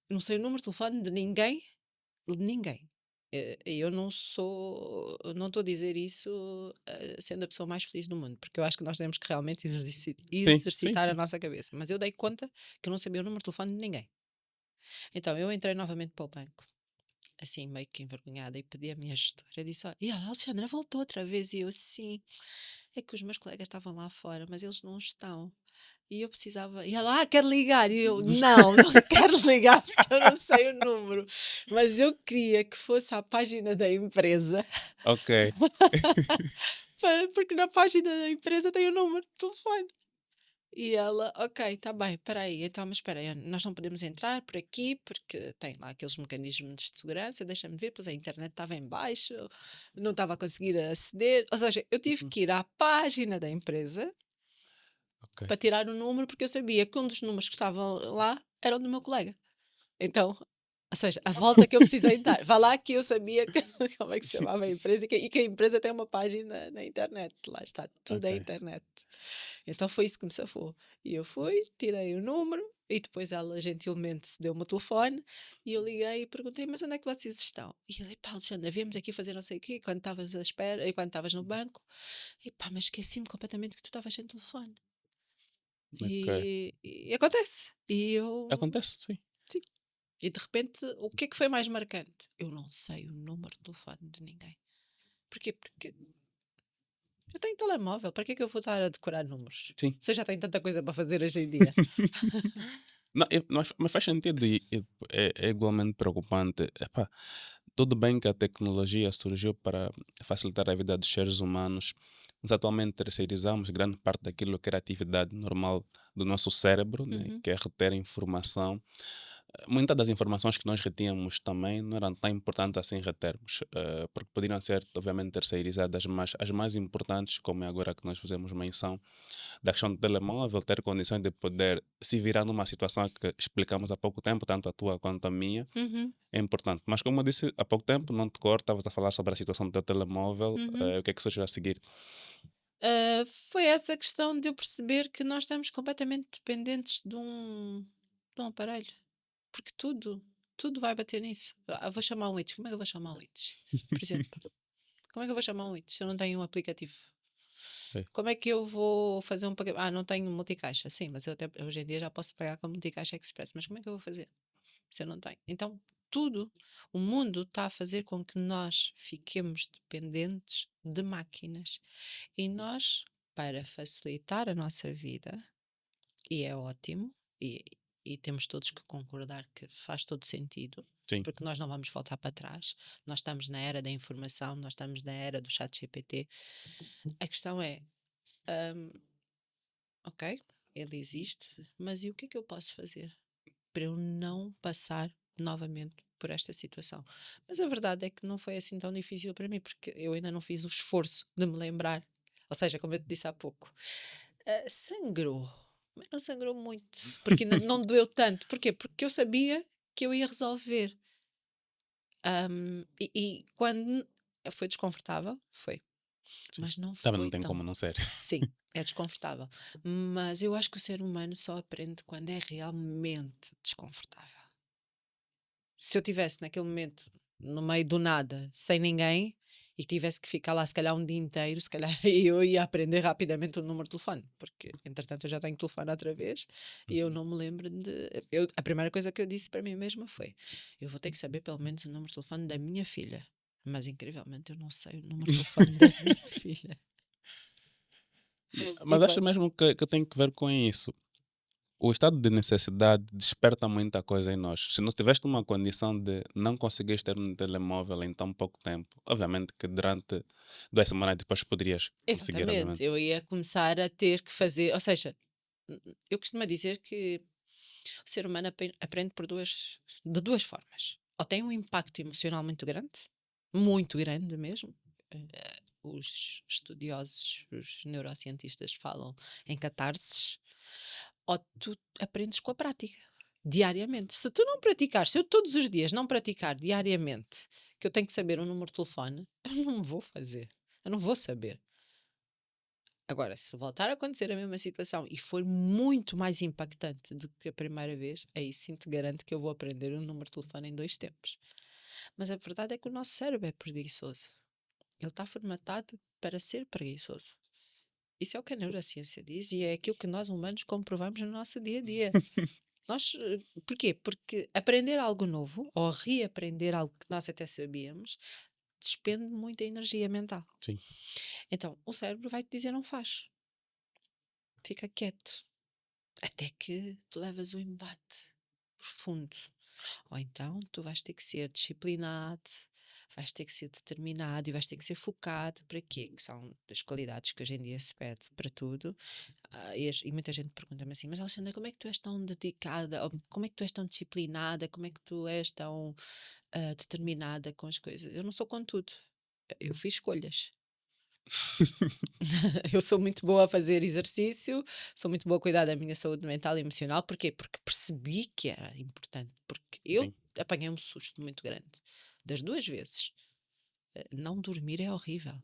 Eu não sei o número de telefone de ninguém, de ninguém. Eu não estou a dizer isso sendo a pessoa mais feliz do mundo, porque eu acho que nós temos que realmente Sim, sim, exercitar a sim. nossa cabeça. Mas eu dei conta que eu não sabia o número de telefone de ninguém. Então eu entrei novamente para o banco, assim meio que envergonhada, e pedi à minha gestora. Eu disse: "Olha, e a Alexandra voltou outra vez." E eu: sim, é que os meus colegas estavam lá fora, mas eles não estão. E eu precisava. E ela: quero ligar. E eu: não, não quero ligar porque eu não sei o número. Mas eu queria que fosse à página da empresa, Ok. porque na página da empresa tem o número de telefone. E ela: ok, está bem, espera aí, então, mas espera aí, nós não podemos entrar por aqui porque tem lá aqueles mecanismos de segurança, deixa-me ver, pois a internet estava em baixo, não estava a conseguir aceder. Ou seja, eu tive Uhum. que ir à página da empresa Ok. para tirar o número, porque eu sabia que um dos números que estavam lá era o do meu colega. Então, ou seja, a volta que eu precisei dar, vá lá que eu sabia como é que se chamava a empresa e que a empresa tem uma página na internet, lá está, tudo é Ok. internet. Então foi isso que me safou. E eu fui, tirei o número e depois ela gentilmente deu-me o telefone e eu liguei e perguntei: mas onde é que vocês estão? E ele: pá, Alexandra, viemos aqui fazer não sei o quê, quando estavas à espera, e quando estavas no banco, e pá, mas esqueci-me completamente que tu estavas sem telefone. Ok. E acontece. E eu, Acontece, sim. sim. E de repente, o que é que foi mais marcante? Eu não sei o número de telefone de ninguém. Porquê? Porque eu tenho telemóvel. Para que é que eu vou estar a decorar números? Sim. Se eu já tenho tanta coisa para fazer hoje em dia. Não, mas faz sentido e é igualmente preocupante. Epá, tudo bem que a tecnologia surgiu para facilitar a vida dos seres humanos, mas atualmente terceirizamos grande parte daquilo que era a atividade normal do nosso cérebro, né, Uhum, que é reter informação. Muitas das informações que nós retínhamos também não eram tão importantes assim retermos, porque poderiam ser, obviamente, terceirizadas, mas as mais importantes, como é agora que nós fizemos menção, da questão do telemóvel, ter condições de poder se virar numa situação que explicamos há pouco tempo, tanto a tua quanto a minha, uhum, é importante. Mas como eu disse há pouco tempo, não te corto, estavas a falar sobre a situação do teu telemóvel, uhum. o que é que surgiu a seguir? Foi essa questão de eu perceber que nós estamos completamente dependentes de um aparelho. Porque tudo vai bater nisso. Vou chamar um Witch. Como é que eu vou chamar um Witch? Por exemplo. Como é que eu vou chamar um Witch se eu não tenho um aplicativo? Ok. Como é que eu vou fazer um pagamento? Não tenho multicaixa. Sim, mas eu até hoje em dia já posso pagar com multicaixa express. Mas como é que eu vou fazer se eu não tenho? Então, tudo, o mundo está a fazer com que nós fiquemos dependentes de máquinas. E nós, para facilitar a nossa vida, e é ótimo, e temos todos que concordar que faz todo sentido, Sim, porque nós não vamos voltar para trás. Nós estamos na era da informação, nós estamos na era do chat GPT. A questão é, hum, ok, ele existe, mas e o que é que eu posso fazer para eu não passar novamente por esta situação? Mas a verdade é que não foi assim tão difícil para mim, porque eu ainda não fiz o esforço de me lembrar. Ou seja, como eu te disse há pouco, sangrou, mas não sangrou muito, porque ainda não doeu tanto. Porquê? Porque eu sabia que eu ia resolver. E quando foi desconfortável, foi, sim. mas não Também não foi tem tão. como não ser. Sim, é desconfortável. Mas eu acho que o ser humano só aprende quando é realmente desconfortável. Se eu tivesse naquele momento no meio do nada, sem ninguém, e tivesse que ficar lá se calhar um dia inteiro, se calhar eu ia aprender rapidamente o número de telefone, porque entretanto eu já tenho telefone outra vez e eu não me lembro de. A primeira coisa que eu disse para mim mesma foi: eu vou ter que saber pelo menos o número de telefone da minha filha. Mas incrivelmente eu não sei o número de telefone da minha filha. E Mas acho quando? mesmo que tem que ver com isso. O estado de necessidade desperta muita coisa em nós. Se não tiveste uma condição de não conseguires ter um telemóvel em tão pouco tempo, obviamente que durante 2 semanas depois poderias conseguir, Exatamente, obviamente. eu ia começar a ter que fazer, ou seja, eu costumo dizer que o ser humano aprende de duas formas. Ou tem um impacto emocional muito grande mesmo. Os estudiosos, os neurocientistas falam em catarses, ou tu aprendes com a prática, diariamente. Se tu não praticares, se eu todos os dias não praticar diariamente que eu tenho que saber um número de telefone, eu não vou fazer, eu não vou saber. Agora, se voltar a acontecer a mesma situação e for muito mais impactante do que a primeira vez, aí sim te garanto que eu vou aprender um número de telefone em 2 tempos. Mas a verdade é que o nosso cérebro é preguiçoso. Ele está formatado para ser preguiçoso. Isso é o que a neurociência diz e é aquilo que nós humanos comprovamos no nosso dia a dia. Porquê? Porque aprender algo novo ou reaprender algo que nós até sabíamos despende de muita energia mental. Sim. Então, o cérebro vai te dizer não faz. Fica quieto. Até que tu levas o embate profundo. Ou então tu vais ter que ser disciplinado, vais ter que ser determinado e vais ter que ser focado. Para quê? Que são das qualidades que hoje em dia se pede para tudo. E muita gente pergunta-me assim, mas Alexandra, como é que tu és tão dedicada? Ou como é que tu és tão disciplinada? Como é que tu és tão determinada com as coisas? Eu não sou com tudo. Eu fiz escolhas. Eu sou muito boa a fazer exercício, sou muito boa a cuidar da minha saúde mental e emocional. Porquê? Porque percebi que era importante. Porque eu Sim. apanhei um susto muito grande. Das 2 vezes. Não dormir é horrível.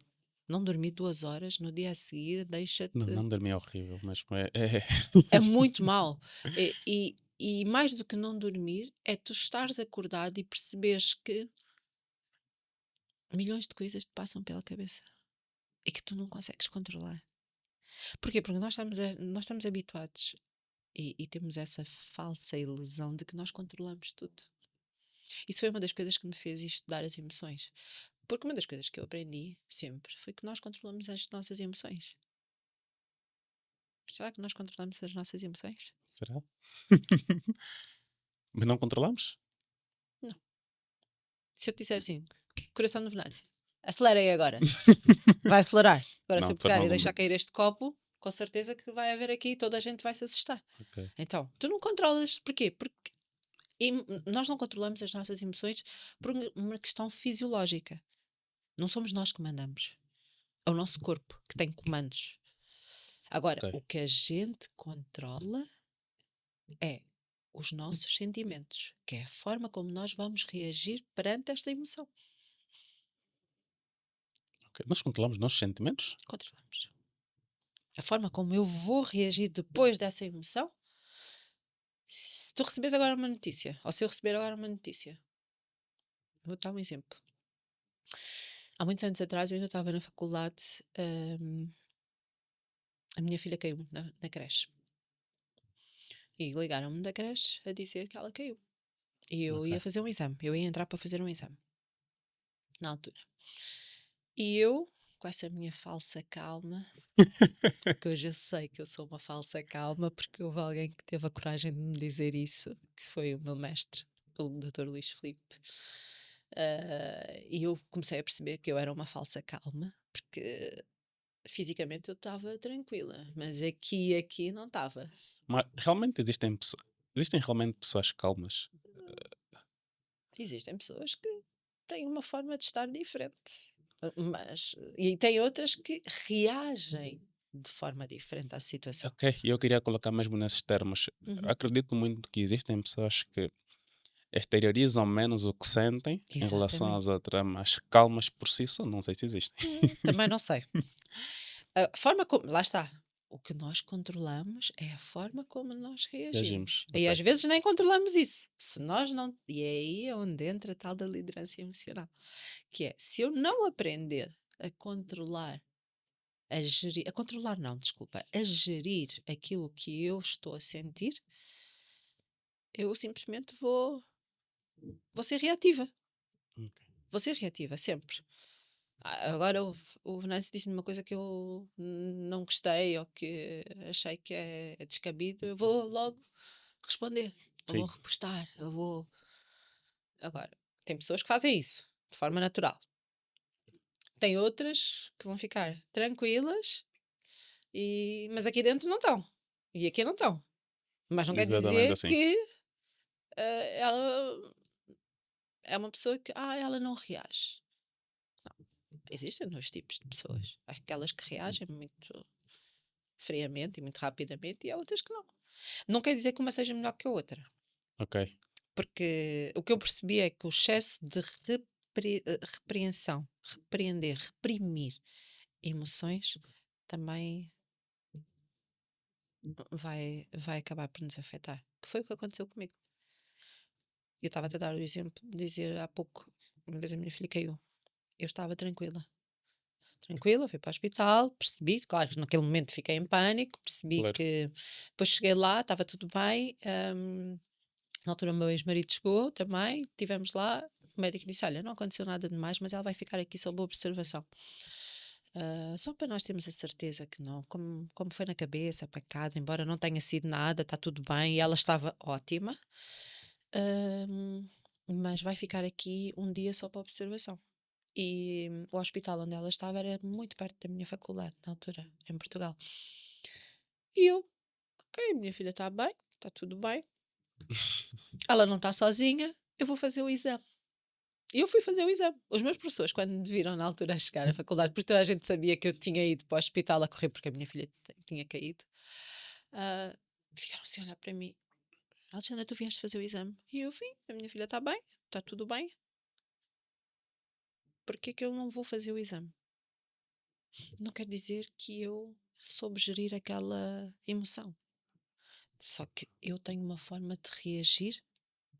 Não dormir 2 horas no dia a seguir Não, deixa-te. não dormir é horrível, mas É muito mal. E mais do que não dormir, é tu estares acordado e perceberes que milhões de coisas te passam pela cabeça e que tu não consegues controlar. Porquê? Porque nós estamos habituados e temos essa falsa ilusão de que nós controlamos tudo. Isso foi uma das coisas que me fez estudar as emoções. Porque uma das coisas que eu aprendi sempre foi que nós controlamos as nossas emoções. Será que nós controlamos as nossas emoções? será? Mas não controlamos? Não. Se eu te disser assim, coração de Venâncio, acelera aí agora. Vai acelerar. Agora, se Não, eu de forma pegar e alguma. deixar cair este copo, com certeza que vai haver aqui e toda a gente vai se assustar. Ok. Então, tu não controlas. Porquê? Porque nós não controlamos as nossas emoções por uma questão fisiológica. Não somos nós que mandamos. É o nosso corpo que tem comandos. Agora, Ok. o que a gente controla é os nossos sentimentos, que é a forma como nós vamos reagir perante esta emoção. Ok. Nós controlamos nossos sentimentos? Controlamos. A forma como eu vou reagir depois dessa emoção. Se tu recebes agora uma notícia, ou se eu receber agora uma notícia, vou dar um exemplo. Há muitos anos atrás, eu ainda estava na faculdade, a minha filha caiu na creche. E ligaram-me da creche a dizer que ela caiu. E eu Ok. ia fazer um exame. Eu ia entrar para fazer um exame. Na altura. E eu, com essa minha falsa calma, que hoje eu sei que eu sou uma falsa calma, porque houve alguém que teve a coragem de me dizer isso, que foi o meu mestre, o Dr. Luís Filipe. E eu comecei a perceber que eu era uma falsa calma, porque fisicamente eu estava tranquila, mas aqui não estava. Mas realmente existem realmente pessoas calmas. Existem pessoas que têm uma forma de estar diferente, e tem outras que reagem de forma diferente à situação. Ok, e eu queria colocar mesmo nesses termos. Uhum. Acredito muito que existem pessoas que exteriorizam menos o que sentem em relação às Exatamente. outras, mas calmas por si só, não sei se existem. Também não sei. A forma como. Lá está. O que nós controlamos é a forma como nós reagimos. Reagimos. E Ok. às vezes nem controlamos isso. Se nós não. E é aí onde entra a tal da liderança emocional. Que é, se eu não aprender a controlar, a gerir. A controlar, não, desculpa. A gerir aquilo que eu estou a sentir, eu simplesmente vou ser reativa. Ok. Vou ser reativa, sempre. Agora o Venâncio disse-me uma coisa que eu não gostei ou que achei que é descabido, eu vou logo responder, eu vou Sim, repostar, eu vou. Agora, tem pessoas que fazem isso de forma natural. Tem outras que vão ficar tranquilas, mas aqui dentro não estão. E aqui não estão. Mas não quer exatamente dizer assim. que ela é uma pessoa que ela não reage. Existem dois tipos de pessoas. Há aquelas que reagem muito friamente e muito rapidamente e há outras que não. Não quer dizer que uma seja melhor que a outra. Ok, Porque o que eu percebi é que o excesso de repreensão, repreender, reprimir emoções também vai acabar por nos afetar. Que foi o que aconteceu comigo. Eu estava a dar o exemplo de dizer há pouco, uma vez a minha filha caiu. Eu estava tranquila. Tranquila, fui para o hospital, percebi, claro que naquele momento fiquei em pânico, percebi claro. que depois cheguei lá, estava tudo bem. Na altura o meu ex-marido chegou também, estivemos lá, o médico disse, olha, não aconteceu nada de mais, mas ela vai ficar aqui sob observação. Só para nós termos a certeza que não, como foi na cabeça, a pancada, embora não tenha sido nada, está tudo bem, e ela estava ótima, mas vai ficar aqui um dia só para observação. E o hospital onde ela estava era muito perto da minha faculdade, na altura, em Portugal. E eu, ok, minha filha está bem, está tudo bem, ela não está sozinha, eu vou fazer o exame. E eu fui fazer o exame. Os meus professores, quando me viram na altura a chegar à faculdade, porque toda a gente sabia que eu tinha ido para o hospital a correr porque a minha filha tinha caído, ah, ficaram assim a olhar para mim. Alexandra, tu vieste fazer o exame? E eu vim, a minha filha está bem, está tudo bem. Porquê que eu não vou fazer o exame? Não quer dizer que eu soube gerir aquela emoção. Só que eu tenho uma forma de reagir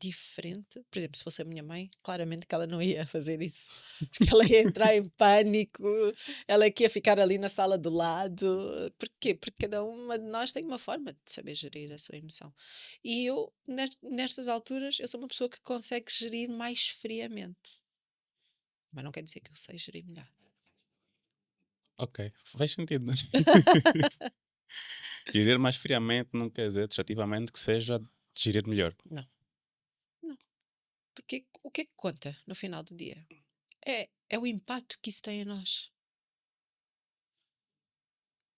diferente. Por exemplo, se fosse a minha mãe, claramente que ela não ia fazer isso. Porque ela ia entrar em pânico, ela é que ia ficar ali na sala do lado. Porquê? Porque cada uma de nós tem uma forma de saber gerir a sua emoção. E eu, nestas alturas, eu sou uma pessoa que consegue gerir mais friamente. Mas não quer dizer que eu sei gerir melhor. Ok, faz sentido. Gerir mais friamente não quer dizer desativamente que seja gerir melhor. Não, não. Porque o que é que conta no final do dia? É o impacto que isso tem em nós.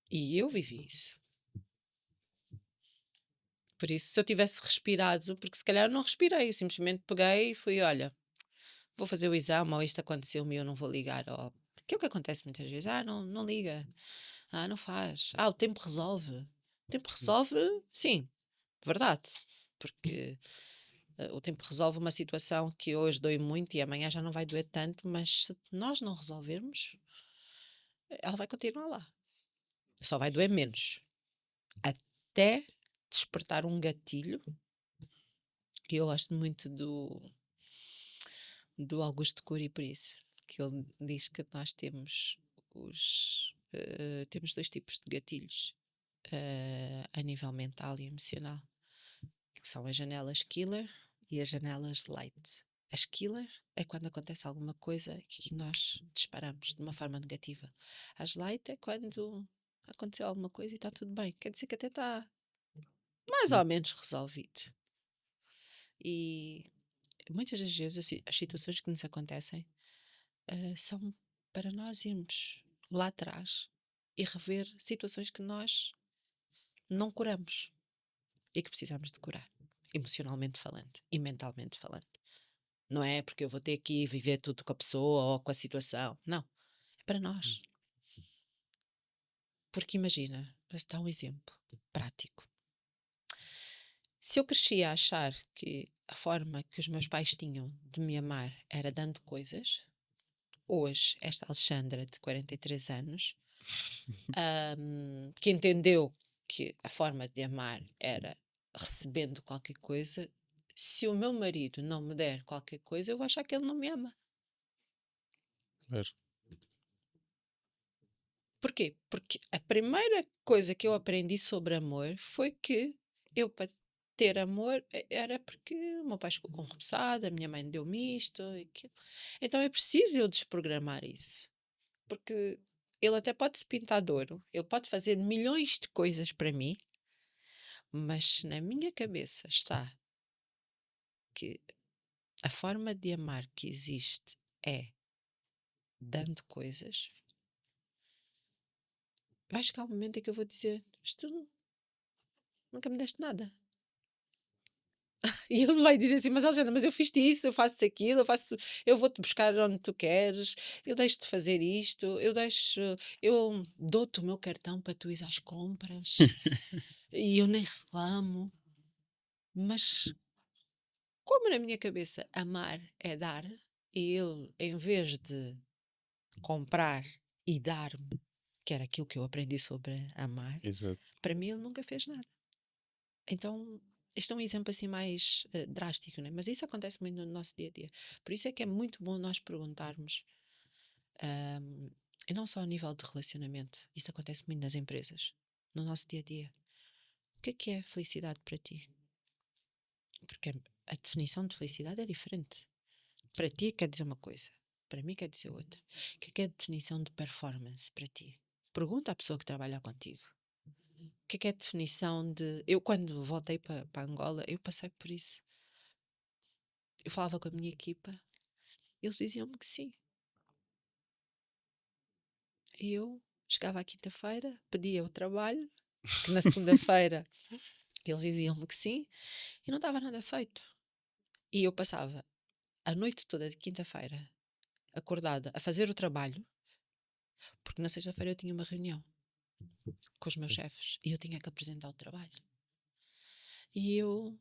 E eu vivi isso. Por isso, se eu tivesse respirado, porque se calhar eu não respirei, simplesmente peguei e fui, olha, vou fazer o exame, ou isto aconteceu-me e eu não vou ligar, ou... Porque é o que acontece muitas vezes, não liga, não faz, o tempo resolve. O tempo resolve, sim, verdade, porque o tempo resolve uma situação que hoje dói muito e amanhã já não vai doer tanto, mas se nós não resolvermos, ela vai continuar lá. Só vai doer menos. Até despertar um gatilho. E eu gosto muito do Augusto Cury por isso. Que ele diz que nós temos temos dois tipos de gatilhos a nível mental e emocional. Que são as janelas killer e as janelas light. As killer é quando acontece alguma coisa que nós disparamos de uma forma negativa. As light é quando aconteceu alguma coisa e está tudo bem. Quer dizer que até está mais ou menos resolvido. E muitas das vezes as situações que nos acontecem são para nós irmos lá atrás e rever situações que nós não curamos e que precisamos de curar, emocionalmente falando e mentalmente falando. Não é porque eu vou ter que viver tudo com a pessoa ou com a situação. Não. É para nós. Porque imagina, para dar um exemplo prático. Se eu cresci a achar que a forma que os meus pais tinham de me amar era dando coisas, hoje, esta Alexandra de 43 anos, que entendeu que a forma de amar era recebendo qualquer coisa, se o meu marido não me der qualquer coisa, eu vou achar que ele não me ama. Claro. Porquê? Porque a primeira coisa que eu aprendi sobre amor foi que eu, para ter amor era porque o meu pai chegou com repousado, a minha mãe deu-me isto e aquilo. Então é preciso eu desprogramar isso. Porque ele até pode se pintar de ouro, ele pode fazer milhões de coisas para mim, mas se na minha cabeça está que a forma de amar que existe é dando coisas, vai chegar um momento em que eu vou dizer: Mas tu nunca me deste nada. E ele vai dizer assim: Mas Alexandra, mas eu fiz-te isso, eu faço-te aquilo, eu vou-te buscar onde tu queres, eu deixo-te fazer isto, eu dou-te o meu cartão para tu ires às compras e eu nem reclamo. Mas como na minha cabeça amar é dar, e ele, em vez de comprar e dar-me, que era aquilo que eu aprendi sobre amar, Exato. para mim ele nunca fez nada. Então, este é um exemplo assim mais drástico, né? Mas isso acontece muito no nosso dia a dia. Por isso é que é muito bom nós perguntarmos, e não só a nível de relacionamento, isso acontece muito nas empresas, no nosso dia a dia. O que é felicidade para ti? Porque a definição de felicidade é diferente. Para ti quer dizer uma coisa, para mim quer dizer outra. O que é a definição de performance para ti? Pergunta à pessoa que trabalha contigo. O que é a definição de. Eu, quando voltei para Angola, eu passei por isso. Eu falava com a minha equipa, eles diziam-me que sim. E eu chegava à quinta-feira, pedia o trabalho, que na segunda-feira eles diziam-me que sim, e não estava nada feito. E eu passava a noite toda de quinta-feira acordada a fazer o trabalho, porque na sexta-feira eu tinha uma reunião com os meus chefes e eu tinha que apresentar o trabalho. E eu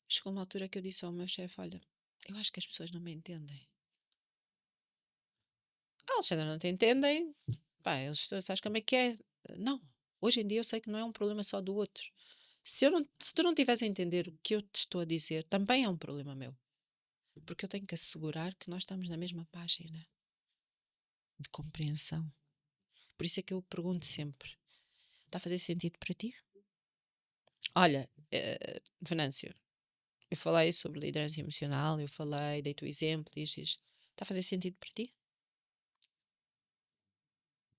chegou uma altura que eu disse ao meu chefe: Olha, eu acho que as pessoas não me entendem. Ah, Alexandra, não te entendem? Pá, eles sabes como é que é? Não. Hoje em dia eu sei que não é um problema só do outro. Se tu não estiveres a entender o que eu te estou a dizer, também é um problema meu. Porque eu tenho que assegurar que nós estamos na mesma página de compreensão. Por isso é que eu pergunto sempre: está a fazer sentido para ti? Olha, Venâncio, eu falei sobre liderança emocional, eu falei, dei-te o exemplo, dizes, está a fazer sentido para ti?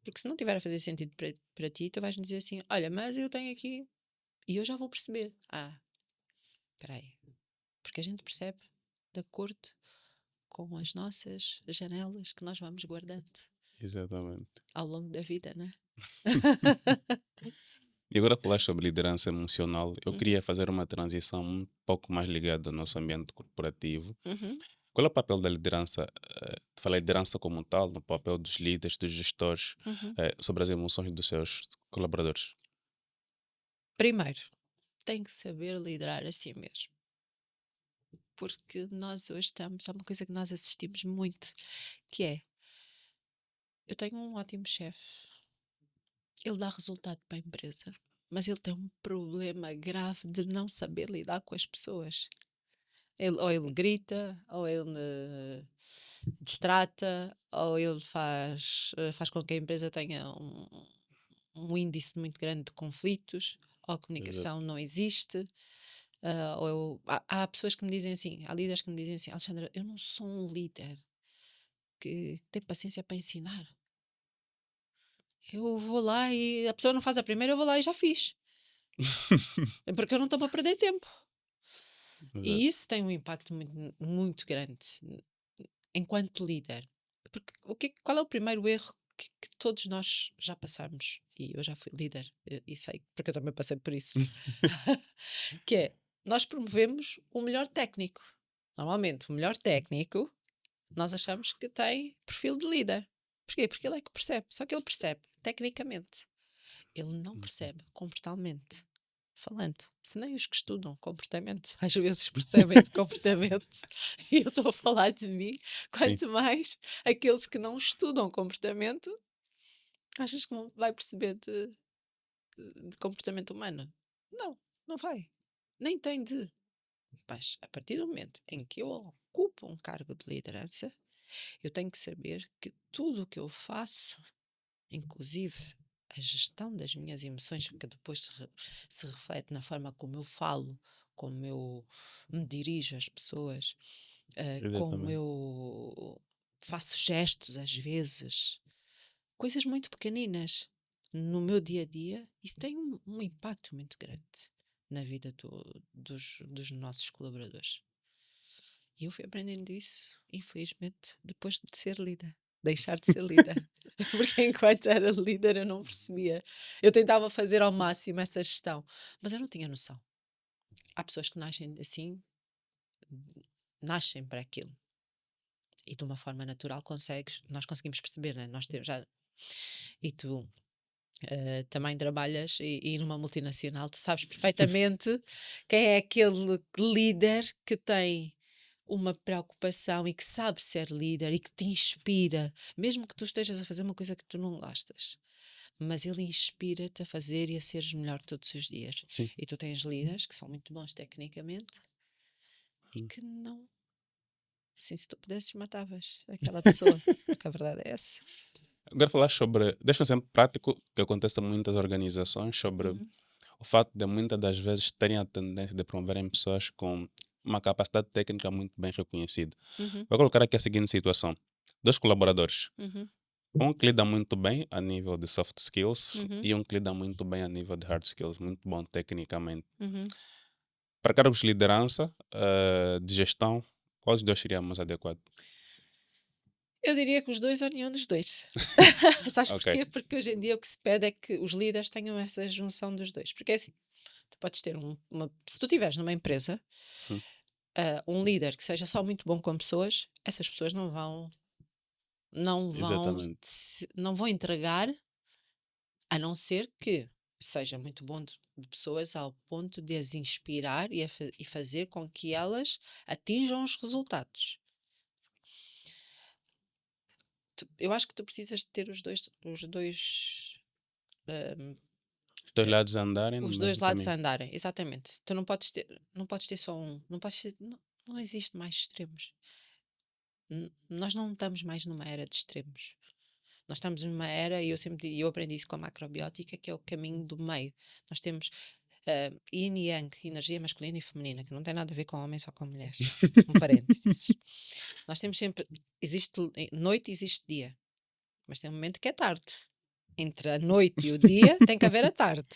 Porque se não tiver a fazer sentido para ti, tu vais-me dizer assim, olha, mas eu tenho aqui, e eu já vou perceber. Ah, espera aí. Porque a gente percebe de acordo com as nossas janelas que nós vamos guardando Exatamente. ao longo da vida, não é? E agora falar sobre liderança emocional, eu Uhum, queria fazer uma transição um pouco mais ligada ao nosso ambiente corporativo. uhum, Qual é o papel da liderança, falar liderança como tal, no papel dos líderes, dos gestores, uhum. sobre as emoções dos seus colaboradores? Primeiro, tem que saber liderar a si mesmo. Porque nós hoje estamos, há uma coisa que nós assistimos muito, que é, eu tenho um ótimo chefe, ele dá resultado para a empresa, mas ele tem um problema grave de não saber lidar com as pessoas. Ou ele grita, ou ele distrata, ou ele faz com que a empresa tenha um índice muito grande de conflitos, ou a comunicação Exato. não existe. Há pessoas que me dizem assim, há líderes que me dizem assim, Alexandra, eu não sou um líder que tem paciência para ensinar. Eu vou lá e a pessoa não faz a primeira, eu vou lá e já fiz. É porque eu não estou para perder tempo. E Exato. isso tem um impacto muito, muito grande enquanto líder. Porque qual é o primeiro erro que todos nós já passamos? E eu já fui líder e sei, porque eu também passei por isso. Que é, nós promovemos o melhor técnico. Normalmente, o melhor técnico, nós achamos que tem perfil de líder. Porquê? Porque ele é que percebe. Só que ele percebe tecnicamente. Ele não percebe comportalmente. Falando, se nem os que estudam comportamento às vezes percebem de comportamento, e eu estou a falar de mim, Sim, quanto mais aqueles que não estudam comportamento, achas que não vai perceber de comportamento humano? Não, não vai. Nem tem de. Mas a partir do momento em que eu ocupo um cargo de liderança, eu tenho que saber que tudo o que eu faço, inclusive a gestão das minhas emoções, que depois se reflete na forma como eu falo como eu me dirijo às pessoas, como Exatamente. eu faço gestos às vezes, coisas muito pequeninas no meu dia a dia, isso tem um impacto muito grande na vida dos nossos colaboradores. E eu fui aprendendo isso, infelizmente, depois de ser líder. Deixar de ser líder. Porque enquanto era líder eu não percebia. Eu tentava fazer ao máximo essa gestão, mas eu não tinha noção. Há pessoas que nascem assim, nascem para aquilo. E de uma forma natural nós conseguimos perceber, né? Nós temos já. E tu também trabalhas e numa multinacional, tu sabes perfeitamente quem é aquele líder que tem uma preocupação e que sabe ser líder e que te inspira, mesmo que tu estejas a fazer uma coisa que tu não gostas. Mas ele inspira-te a fazer e a seres melhor todos os dias. Sim. E tu tens líderes que são muito bons tecnicamente e Hum. que não. Sim, se tu pudesses, matavas aquela pessoa. Porque a verdade é essa. Agora falar sobre. Deixa um exemplo prático que acontece em muitas organizações sobre Uhum, o fato de muitas das vezes terem a tendência de promoverem pessoas com uma capacidade técnica muito bem reconhecida. uhum, Vou colocar aqui a seguinte situação: dois colaboradores. uhum, Um que lida muito bem a nível de soft skills uhum, e um que lida muito bem a nível de hard skills, muito bom tecnicamente. uhum. Para cargos de liderança, de gestão, qual dos dois seria mais adequado? Eu diria que os dois ou nenhum dos dois. Sabes Ok. porquê? Porque hoje em dia o que se pede é que os líderes tenham essa junção dos dois. Porque é assim, tu podes ter se tu estiveres numa empresa, Hum, um líder que seja só muito bom com pessoas, essas pessoas exatamente. não vão entregar, a não ser que seja muito bom de pessoas ao ponto de as inspirar e fazer com que elas atinjam os resultados. Eu acho que tu precisas de ter Os dois lados andarem no os dois mesmo lados caminho. a andarem, exatamente. Tu não podes ter só um, não existe mais extremos. Nós não estamos mais numa era de extremos. Nós estamos numa era, e eu aprendi isso com a macrobiótica, que é o caminho do meio. Nós temos yin e yang, energia masculina e feminina, que não tem nada a ver com homens ou com mulheres. Um parênteses. Nós temos sempre, existe noite e existe dia, mas tem um momento que é tarde. Entre a noite e o dia tem que haver a tarde.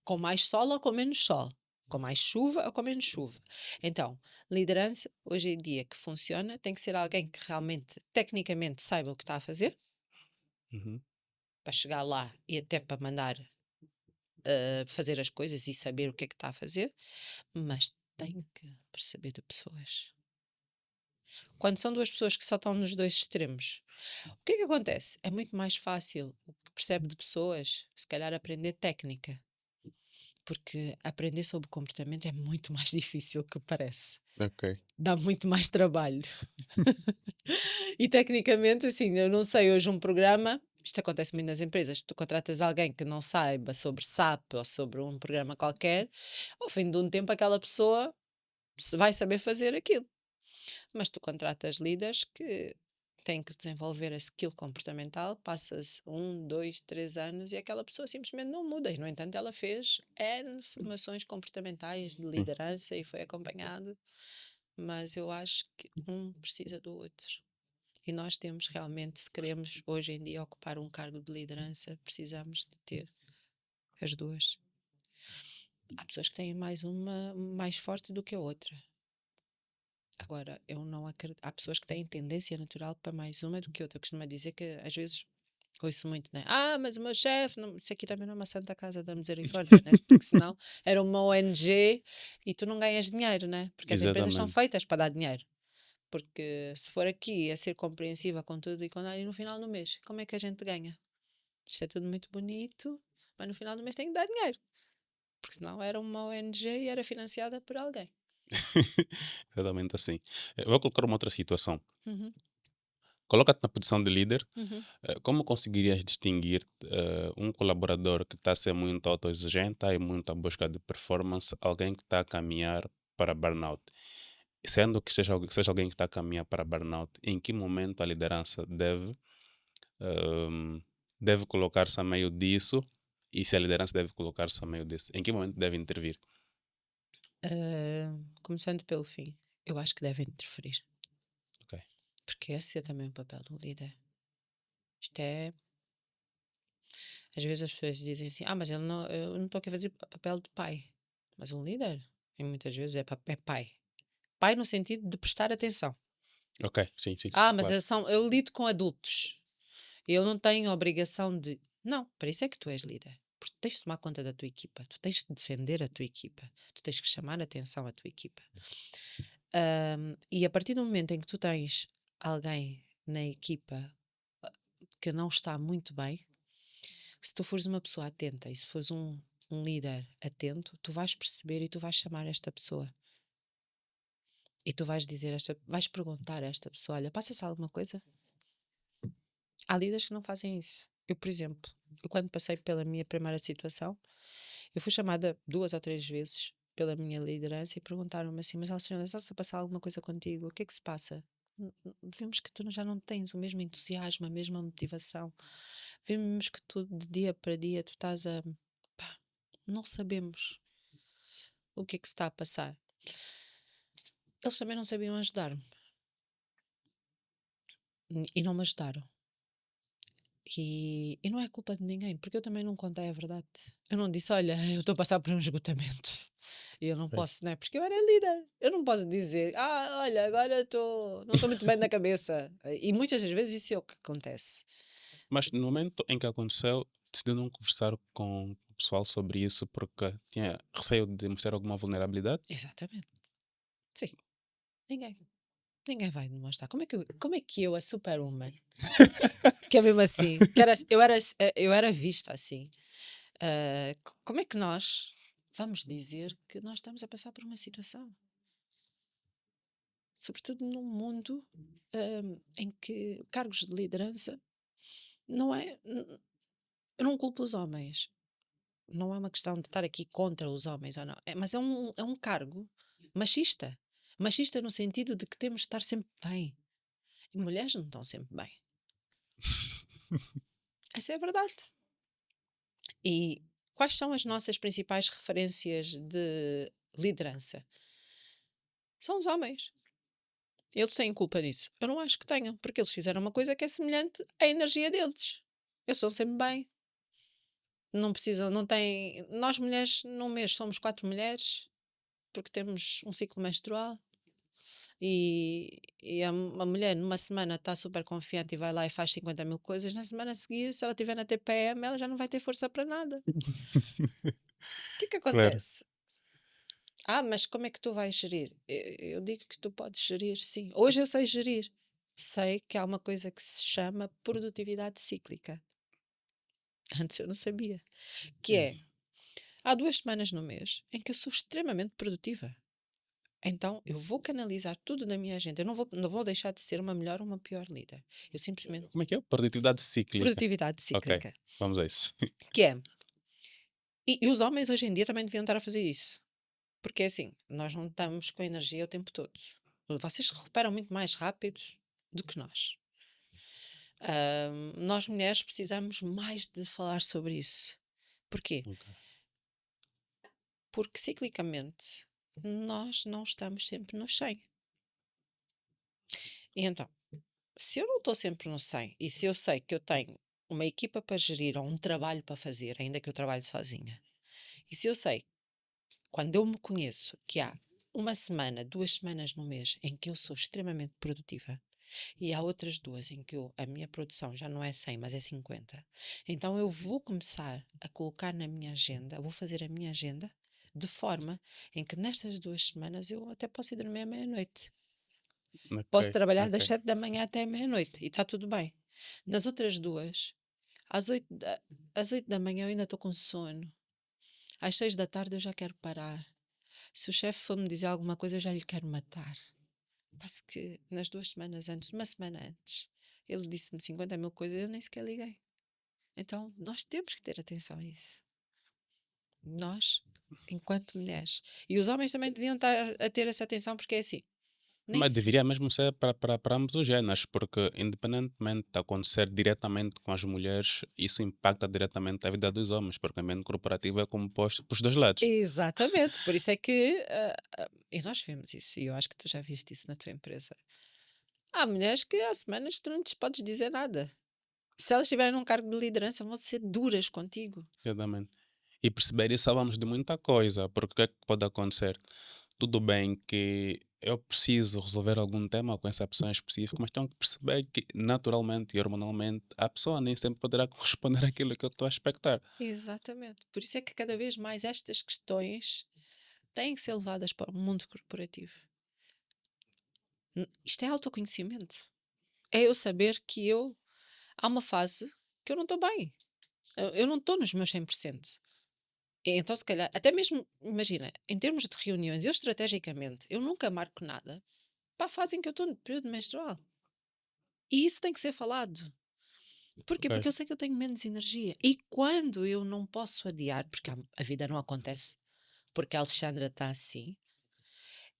Com mais sol ou com menos sol, com mais chuva ou com menos chuva. Então, liderança, hoje em dia, que funciona, tem que ser alguém que realmente, tecnicamente, saiba o que está a fazer, Uhum. para chegar lá e até para mandar fazer as coisas e saber o que é que está a fazer, mas tem que perceber de pessoas. Quando são duas pessoas que só estão nos dois extremos, o que é que acontece? É muito mais fácil o que percebe de pessoas, se calhar aprender técnica. Porque aprender sobre comportamento é muito mais difícil que parece. Ok. Dá muito mais trabalho. E tecnicamente, assim, eu não sei hoje um programa. Isto acontece muito nas empresas. Tu contratas alguém que não saiba sobre SAP ou sobre um programa qualquer, ao fim de um tempo aquela pessoa vai saber fazer aquilo. Mas tu contratas líderes que têm que desenvolver a skill comportamental, passa-se 1, 2, 3 anos e aquela pessoa simplesmente não muda. E, no entanto, ela fez N formações comportamentais de Sim. liderança e foi acompanhado. Mas eu acho que um precisa do outro. E nós temos realmente, se queremos hoje em dia ocupar um cargo de liderança, precisamos de ter as duas. Há pessoas que têm mais uma mais forte do que a outra. Agora, eu não acredito. Há pessoas que têm tendência natural para mais uma do que outra. Eu costumo dizer que às vezes ouço muito, né? Ah, mas o meu chefe, isso aqui também não é uma Santa Casa da Misericórdia, né? Porque senão era uma ONG e tu não ganhas dinheiro, né? Porque as empresas são Exatamente. feitas para dar dinheiro. Porque se for aqui a ser compreensiva com tudo e com nada, e no final do mês, como é que a gente ganha? Isto é tudo muito bonito, mas no final do mês tem que dar dinheiro. Porque senão era uma ONG e era financiada por alguém. Exatamente assim. Vou colocar uma outra situação. Uhum, Coloca-te na posição de líder. uhum, Como conseguirias distinguir um colaborador que está a ser muito autoexigente, está em muita busca de performance, alguém que está a caminhar para burnout? Sendo que seja alguém que está a caminhar para burnout, em que momento a liderança ehm, deve colocar-se a meio disso? E se a liderança deve colocar-se a meio disso? Em que momento deve intervir? Começando pelo fim, eu acho que devem interferir, Ok. porque esse é também o papel do líder. Isto é, às vezes as pessoas dizem assim, mas eu não estou aqui a fazer papel de pai. Mas um líder, e muitas vezes é pai. Pai no sentido de prestar atenção. Ok, sim, sim, sim, Mas claro. eu lido com adultos. Eu não tenho a obrigação de. Não, para isso é que tu és líder. Porque tu tens de tomar conta da tua equipa, tu tens de defender a tua equipa, tu tens que chamar a atenção à tua equipa. E a partir do momento em que tu tens alguém na equipa que não está muito bem, se tu fores uma pessoa atenta e se fores um líder atento, tu vais perceber e tu vais chamar esta pessoa. E tu vais perguntar a esta pessoa: olha, passa-se alguma coisa? Há líderes que não fazem isso. Eu, por exemplo, quando passei pela minha primeira situação, eu fui chamada 2 ou 3 vezes pela minha liderança e perguntaram-me assim: mas Alexandre, está-se a passar alguma coisa contigo? O que é que se passa? Vimos que tu já não tens o mesmo entusiasmo, a mesma motivação. Vimos que tu, de dia para dia, tu estás a. Pá, não sabemos o que é que se está a passar. Eles também não sabiam ajudar-me. E não me ajudaram. E não é culpa de ninguém, porque eu também não contei a verdade. Eu não disse, olha, eu estou a passar por um esgotamento. E eu não Ok. posso, não é? Porque eu era líder. Eu não posso dizer, olha, agora não estou muito bem na cabeça. E muitas das vezes isso é o que acontece. Mas no momento em que aconteceu, decidiu não conversar com o pessoal sobre isso porque tinha receio de mostrar alguma vulnerabilidade? Exatamente. Sim. Ninguém. Ninguém vai demonstrar. Como é que eu, a superwoman, que é mesmo assim, eu era vista assim, como é que nós vamos dizer que nós estamos a passar por uma situação? Sobretudo num mundo em que cargos de liderança não é. Eu não culpo os homens. Não é uma questão de estar aqui contra os homens ou não. Mas é um cargo machista. Machista no sentido de que temos de estar sempre bem. E mulheres não estão sempre bem. Essa é a verdade. E quais são as nossas principais referências de liderança? São os homens. Eles têm culpa nisso. Eu não acho que tenham, porque eles fizeram uma coisa que é semelhante à energia deles. Eles estão sempre bem. Não precisam, não têm. Nós mulheres, num mês, somos 4 mulheres, porque temos um ciclo menstrual. E a mulher, numa semana, está super confiante e vai lá e faz 50 mil coisas. Na semana a seguir, se ela estiver na TPM, ela já não vai ter força para nada. O que Claro. acontece? Mas como é que tu vais gerir? Eu digo que tu podes gerir, sim. Hoje eu sei gerir. Sei que há uma coisa que se chama produtividade cíclica. Antes eu não sabia. Que é, há 2 semanas no mês em que eu sou extremamente produtiva. Então eu vou canalizar tudo na minha agenda. Eu não vou deixar de ser uma melhor ou uma pior líder. Eu simplesmente. Como é que é? Produtividade cíclica. Produtividade Ok, cíclica. vamos a isso. Que é. E os homens hoje em dia também deviam estar a fazer isso. Porque é assim, nós não estamos com energia o tempo todo. Vocês se recuperam muito mais rápido do que nós. Nós mulheres precisamos mais de falar sobre isso. Porquê? Ok. Porque ciclicamente nós não estamos sempre no 100. E então, se eu não estou sempre no 100 e se eu sei que eu tenho uma equipa para gerir ou um trabalho para fazer, ainda que eu trabalhe sozinha, e se eu sei, quando eu me conheço, que há uma semana, 2 semanas no mês em que eu sou extremamente produtiva e há outras 2 em que a minha produção já não é 100, mas é 50, então eu vou começar a colocar na minha agenda, vou fazer a minha agenda de forma em que nestas 2 semanas eu até posso ir dormir à meia-noite. Ok, Posso trabalhar ok. das 7 da manhã até meia-noite e está tudo bem. Nas outras 2, às 8 da manhã eu ainda estou com sono. Às 6 da tarde eu já quero parar. Se o chefe for me dizer alguma coisa, eu já lhe quero matar. Parece que nas 2 semanas antes, uma semana antes, ele disse-me 50 mil coisas e eu nem sequer liguei. Então, nós temos que ter atenção a isso. Nós, enquanto mulheres. E os homens também deviam estar a ter essa atenção, porque é assim. Nem Mas se. deveria mesmo ser para ambos os géneros, porque independentemente de acontecer diretamente com as mulheres, isso impacta diretamente a vida dos homens, porque o ambiente corporativo é composto pelos dois lados. Exatamente, por isso é que, e nós vemos isso, e eu acho que tu já viste isso na tua empresa. Há mulheres que há semanas tu não lhes podes dizer nada. Se elas estiverem num cargo de liderança, vão ser duras contigo. Exatamente. E perceber isso falamos de muita coisa, porque o que é que pode acontecer? Tudo bem que eu preciso resolver algum tema com essa pessoa em específico, mas tenho que perceber que naturalmente e hormonalmente a pessoa nem sempre poderá corresponder àquilo que eu estou a expectar. Exatamente. Por isso é que cada vez mais estas questões têm que ser levadas para o mundo corporativo. Isto é autoconhecimento. É eu saber que há uma fase que eu não estou bem. Eu não estou nos meus 100%. E então, se calhar, até mesmo, imagina, em termos de reuniões, eu estrategicamente, eu nunca marco nada para a fase em que eu estou no período menstrual. E isso tem que ser falado. Porquê? Ok. Porque eu sei que eu tenho menos energia. E quando eu não posso adiar, porque a vida não acontece porque a Alexandra está assim,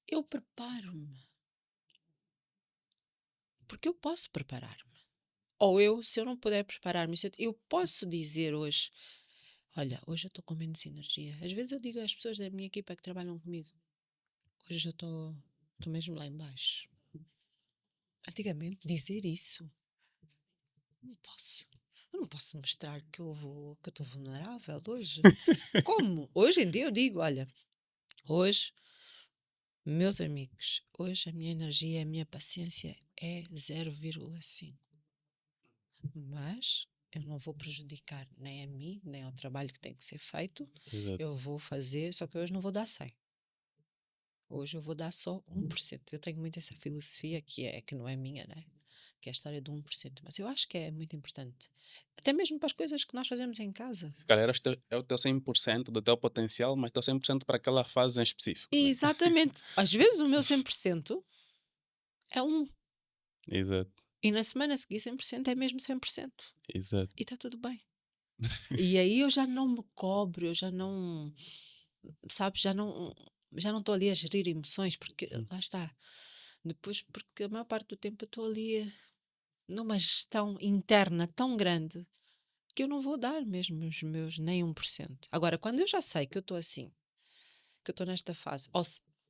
eu preparo-me. Porque eu posso preparar-me. Ou eu, se eu não puder preparar-me, se eu posso dizer hoje: olha, hoje eu estou com menos energia. Às vezes eu digo às pessoas da minha equipa que trabalham comigo: hoje eu estou mesmo lá em baixo. Antigamente, dizer isso, não posso. Eu não posso mostrar que eu estou vulnerável hoje. Como? Hoje em dia eu digo: olha, hoje, meus amigos, hoje a minha energia, a minha paciência é 0,5. Mas eu não vou prejudicar nem a mim, nem ao trabalho que tem que ser feito. Exato. Eu vou fazer, só que hoje não vou dar 100. Hoje eu vou dar só 1%. Eu tenho muito essa filosofia que não é minha, né? Que é a história do 1%. Mas eu acho que é muito importante. Até mesmo para as coisas que nós fazemos em casa. Se calhar é o teu 100% do teu potencial, mas teu 100% para aquela fase em específico, E né? exatamente. Às vezes o meu 100% é 1. Exato, E na semana a seguir 100% é mesmo 100%. exato. E está tudo bem. E aí eu já não me cobro, eu já não, sabes, já não estou ali a gerir emoções, porque Hum, lá está. Depois, porque a maior parte do tempo eu estou ali numa gestão interna tão grande que eu não vou dar mesmo os meus nem 1%. Agora, quando eu já sei que eu estou assim, que eu estou nesta fase,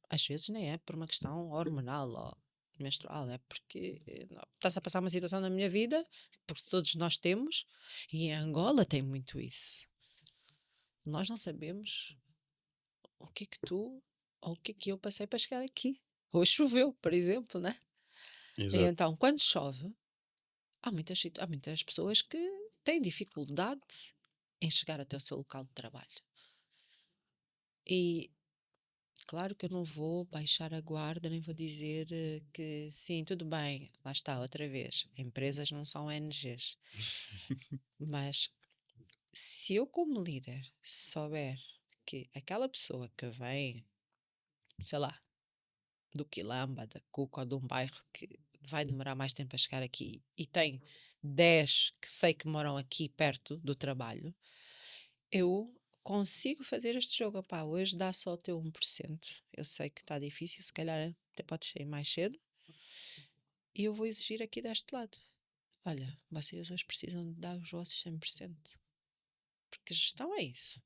às vezes nem é por uma questão hormonal ou menstrual, é porque não, está-se a passar uma situação na minha vida, porque todos nós temos, e em Angola tem muito isso. Nós não sabemos o que é que tu ou o que é que eu passei para chegar aqui. Hoje choveu, por exemplo, né? E Exato. então, quando chove, há muitas pessoas que têm dificuldade em chegar até o seu local de trabalho. E claro que eu não vou baixar a guarda, nem vou dizer que sim, tudo bem, lá está, outra vez. Empresas não são ONGs. Mas se eu, como líder, souber que aquela pessoa que vem, sei lá, do Quilamba, da Cuca ou de um bairro que vai demorar mais tempo a chegar aqui e tem 10 que sei que moram aqui perto do trabalho, eu consigo fazer este jogo. Opá, hoje dá só o teu 1%. Eu sei que está difícil, se calhar até podes sair mais cedo. E eu vou exigir aqui deste lado. Olha, vocês hoje precisam de dar os vossos 100%. Porque a gestão é isso.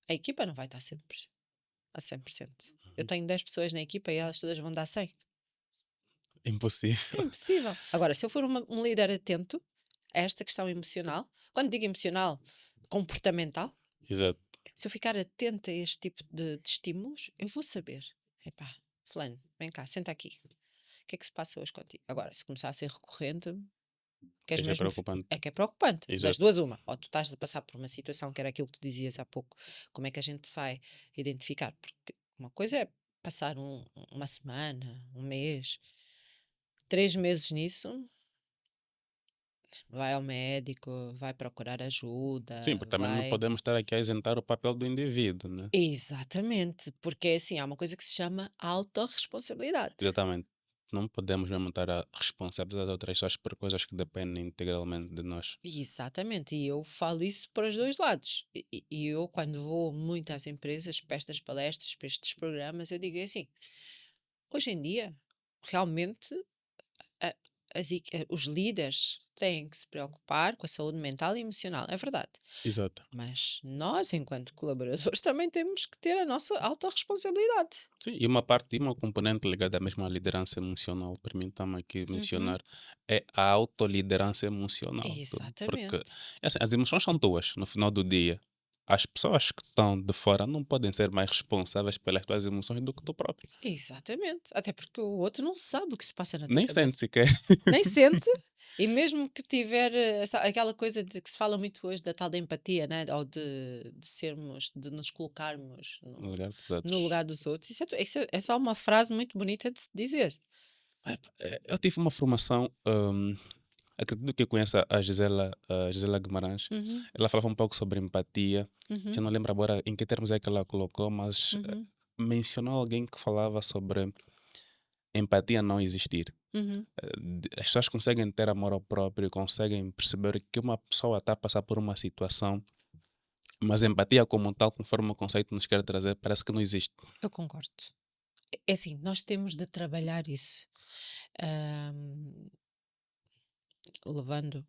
A equipa não vai estar sempre a 100%. Eu tenho 10 pessoas na equipa e elas todas vão dar 100. É Impossível. impossível. Agora, se eu for um líder atento a esta questão emocional, quando digo emocional, comportamental, Exato. se eu ficar atenta a este tipo de estímulos, eu vou saber. Epá, fulano, vem cá, senta aqui. O que é que se passa hoje contigo? Agora, se começar a ser recorrente, queres Isso é mesmo. preocupante. É que é preocupante. Das Exato. duas, uma. Ou tu estás a passar por uma situação que era aquilo que tu dizias há pouco, como é que a gente vai identificar? Porque uma coisa é passar uma semana, um mês, 3 meses nisso, vai ao médico, vai procurar Sim, ajuda, porque também não vai. podemos estar aqui a isentar o papel do indivíduo, né? Exatamente, porque é assim, há uma coisa que se chama autorresponsabilidade. Exatamente. Não podemos mesmo estar a responsabilizar outras pessoas por coisas que dependem integralmente de nós. Exatamente, e eu falo isso para os dois lados. E eu, quando vou muito às empresas, para estas palestras, para estes programas, eu digo assim: hoje em dia, realmente a- os líderes têm que se preocupar com a saúde mental e emocional, é verdade. Exato. Mas nós, enquanto colaboradores, também temos que ter a nossa autorresponsabilidade. Sim, e uma parte, e uma componente ligada mesmo à liderança emocional, permita-me aqui Uhum. mencionar, é a autoliderança emocional. Porque Exatamente. é assim, as emoções são tuas no final do dia. As pessoas que estão de fora não podem ser mais responsáveis pelas tuas emoções do que tu próprio. Exatamente. Até porque o outro não sabe o que se passa na tua Nem sente cabeça. sequer. Nem sente, e mesmo que tiver aquela coisa de que se fala muito hoje da tal da empatia, né? Ou de sermos, de nos colocarmos No lugar dos no outros. lugar dos outros, isso é só uma frase muito bonita de se dizer. Eu tive uma formação, acredito que conheça a Gisela Guimarães. Uhum, Ela falava um pouco sobre empatia. Já uhum, não lembro agora em que termos é que ela colocou, mas uhum, mencionou alguém que falava sobre empatia não existir. uhum. As pessoas conseguem ter amor ao próprio, conseguem perceber que uma pessoa está a passar por uma situação, mas empatia como tal, conforme o conceito nos quer trazer, parece que não existe. Eu concordo. É assim, nós temos de trabalhar isso. Ahm, Levando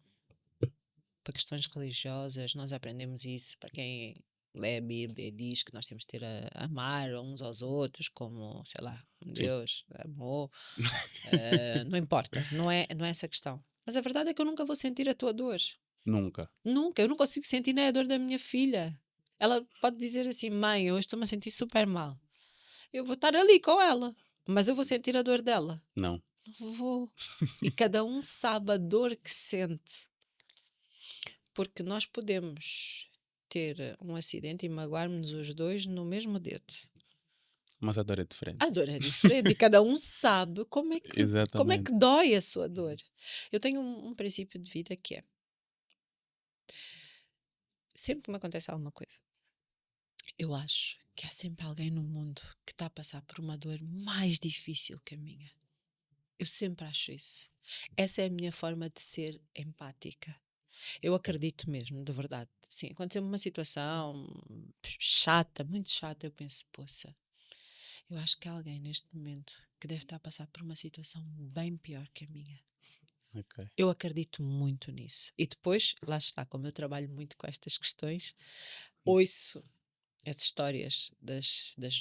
para questões religiosas, nós aprendemos isso. Para quem lê a Bíblia, diz que nós temos de ter a amar uns aos outros, como, sei lá, Sim. Deus amou. Não importa, não é essa a questão. Mas a verdade é que eu nunca vou sentir a tua dor. Nunca. Nunca, eu não consigo sentir nem a dor da minha filha. Ela pode dizer assim: mãe, eu estou-me a sentir super mal. Eu vou estar ali com ela, mas eu vou sentir a dor dela. Não. Vou. E cada um sabe a dor que sente. Porque nós podemos ter um acidente e magoarmos os dois no mesmo dedo. Mas a dor é diferente. A dor é diferente e cada um sabe como é que Exatamente. dói a sua dor. Eu tenho um princípio de vida que é: sempre que me acontece alguma coisa, eu acho que há sempre alguém no mundo que está a passar por uma dor mais difícil que a minha. Eu sempre acho isso. Essa é a minha forma de ser empática. Eu acredito mesmo, de verdade. Sim, aconteceu-me uma situação chata, muito chata, eu penso, poça, eu acho que há alguém neste momento que deve estar a passar por uma situação bem pior que a minha. Ok. Eu acredito muito nisso. E depois, lá está, como eu trabalho muito com estas questões, ouço as histórias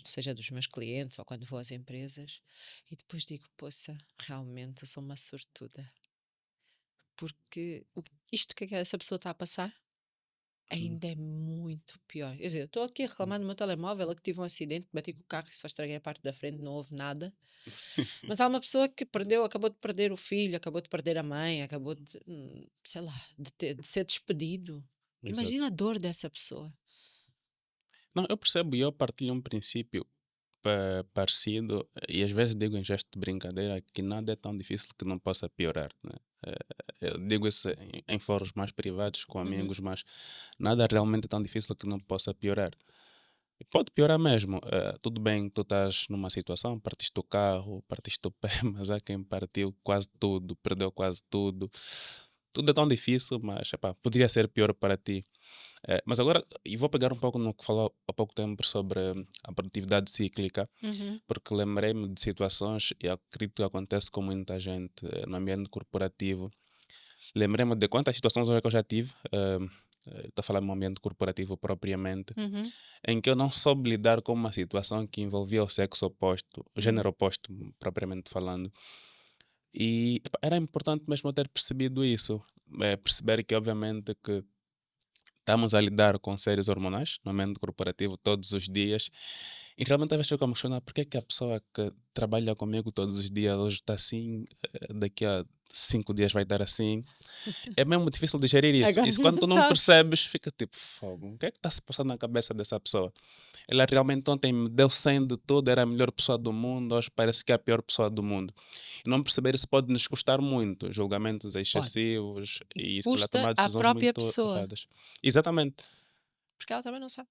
seja dos meus clientes ou quando vou às empresas, e depois digo, poça, realmente eu sou uma sortuda. Porque isto que essa pessoa está a passar Hum. ainda é muito pior. Quer dizer, eu estou aqui a reclamar no meu telemóvel, que tive um acidente, bati com o carro e só estraguei a parte da frente, não houve nada. Mas há uma pessoa que acabou de perder o filho, acabou de perder a mãe, acabou de, sei lá, de ser despedido. Exato. Imagina a dor dessa pessoa. Não, eu percebo e eu partilho um princípio parecido e às vezes digo em gesto de brincadeira que nada é tão difícil que não possa piorar, né? Eu digo isso em fóruns mais privados com Uhum, amigos, mas nada realmente é tão difícil que não possa piorar. E pode piorar mesmo. Tudo bem, tu estás numa situação, partiste o carro, partiste o pé, mas há quem partiu quase tudo, perdeu quase tudo. Tudo é tão difícil, mas epá, poderia ser pior para ti. Mas agora, e vou pegar um pouco no que falou há pouco tempo sobre a produtividade cíclica, uhum, porque lembrei-me de situações, e acredito que acontece com muita gente no ambiente corporativo. Lembrei-me de quantas situações que eu já tive, estou a falar no ambiente corporativo propriamente, uhum, em que eu não soube lidar com uma situação que envolvia o sexo oposto, o uhum. gênero oposto, propriamente falando. E epá, era importante mesmo eu ter percebido isso. Perceber que, obviamente, que estamos a lidar com seres hormonais no ambiente corporativo todos os dias. E realmente às vezes eu fico a me questionar porque é que a pessoa que trabalha comigo todos os dias hoje está assim, daqui a 5 dias vai estar assim. É mesmo difícil de gerir isso. Agora Isso não quando tu não sabe. percebes, fica tipo fogo. O que é que está se passando na cabeça dessa pessoa? Ela realmente ontem me deu 100 de tudo, era a melhor pessoa do mundo, hoje parece que é a pior pessoa do mundo. E não perceber isso pode nos custar muito, julgamentos Pode. excessivos e se calhar Custa tomar à decisões própria muito pessoa, erradas. Exatamente. porque ela também não sabe.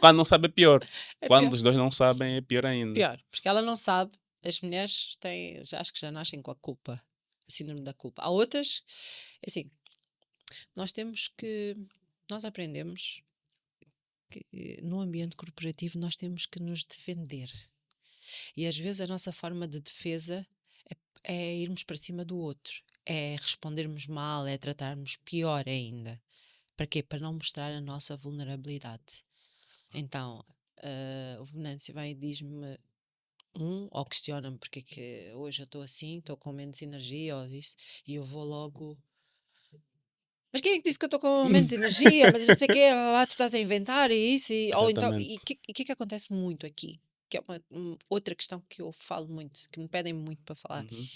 Quando não sabe é pior. É Quando pior. os dois não sabem é pior ainda. Pior, porque ela não sabe. As mulheres têm, já acho que já nascem com a culpa, a síndrome da culpa. Há outras, é assim, nós temos que, nós aprendemos que no ambiente corporativo nós temos que nos defender. E às vezes a nossa forma de defesa é irmos para cima do outro, é respondermos mal, é tratarmos pior ainda. Para quê? Para não mostrar a nossa vulnerabilidade. Então, o Venâncio vem e diz-me ou questiona-me porque é que hoje eu estou assim, estou com menos energia ou isso, e eu vou logo. Mas quem é que disse que eu estou com menos energia? Mas não sei o quê, tu estás a inventar e isso, ou então, e Exatamente. o que é que acontece muito aqui? Que é outra questão que eu falo muito, que me pedem muito para falar. Uhum.